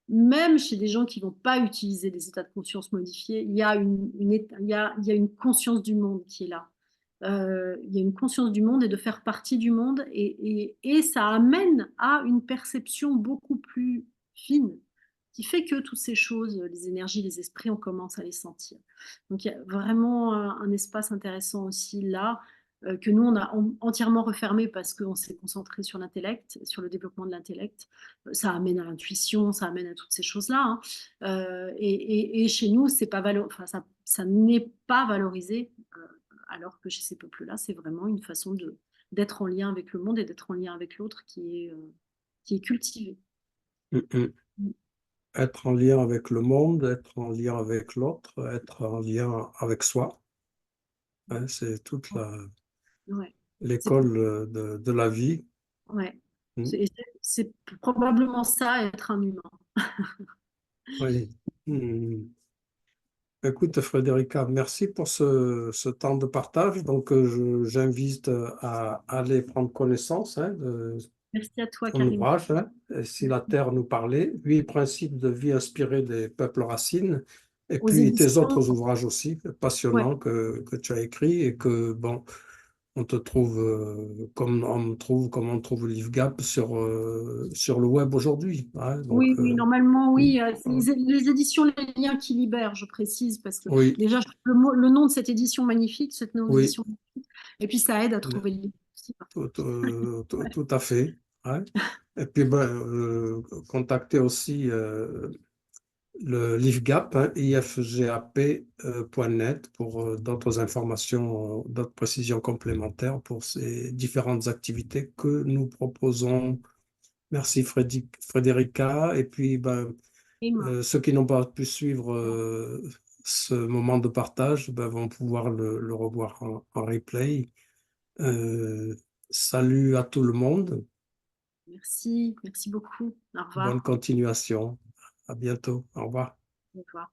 même chez des gens qui vont pas utiliser des états de conscience modifiés, il y a une conscience du monde qui est là. Il y a une conscience du monde et de faire partie du monde et ça amène à une perception beaucoup plus fine qui fait que toutes ces choses, les énergies, les esprits, on commence à les sentir. Donc il y a vraiment un espace intéressant aussi là que nous on a entièrement refermé parce qu'on s'est concentré sur l'intellect, sur le développement de l'intellect. Ça amène à l'intuition, ça amène à toutes ces choses-là, hein. Et chez nous, c'est pas enfin, ça n'est pas valorisé. Alors que chez ces peuples-là, c'est vraiment une façon d'être en lien avec le monde et d'être en lien avec l'autre qui est cultivée. mm, mm. Être en lien avec le monde, être en lien avec l'autre, être en lien avec soi. hein, c'est toute Ouais. C'est l'école de la vie. ouais. Mm. C'est probablement ça, être un humain. Oui. Mm. Écoute, Frédérica, merci pour ce temps de partage. Donc, j'invite à aller prendre connaissance, hein, de Merci à toi, ton Karim. ouvrage, hein, Et Si la Terre nous parlait, 8 principes de vie inspirés des peuples racines, et Aux puis tes éditions. autres ouvrages aussi Ouais. passionnants que tu as écrits et que, bon, on te trouve comme on trouve LiveGap sur le web aujourd'hui, hein. Oui, Donc, oui, normalement, mm, oui. C'est les éditions Les Liens qui libèrent, je précise, parce que oui, déjà, le nom de cette édition magnifique, cette nouvelle oui. édition magnifique, et puis ça aide à trouver le livre aussi. Ouais. Tout à fait. Ouais. Et puis, ben, contacter aussi le LiveGap, hein, ifgap.net pour d'autres informations, d'autres précisions complémentaires pour ces différentes activités que nous proposons. Merci Frédérica. Et puis, ben, Karim. ceux qui n'ont pas pu suivre ce moment de partage ben, vont pouvoir le revoir en replay. Euh, Salut à tout le monde. Merci, merci beaucoup. Au Bonne revoir. continuation. À bientôt. Au revoir. Au revoir.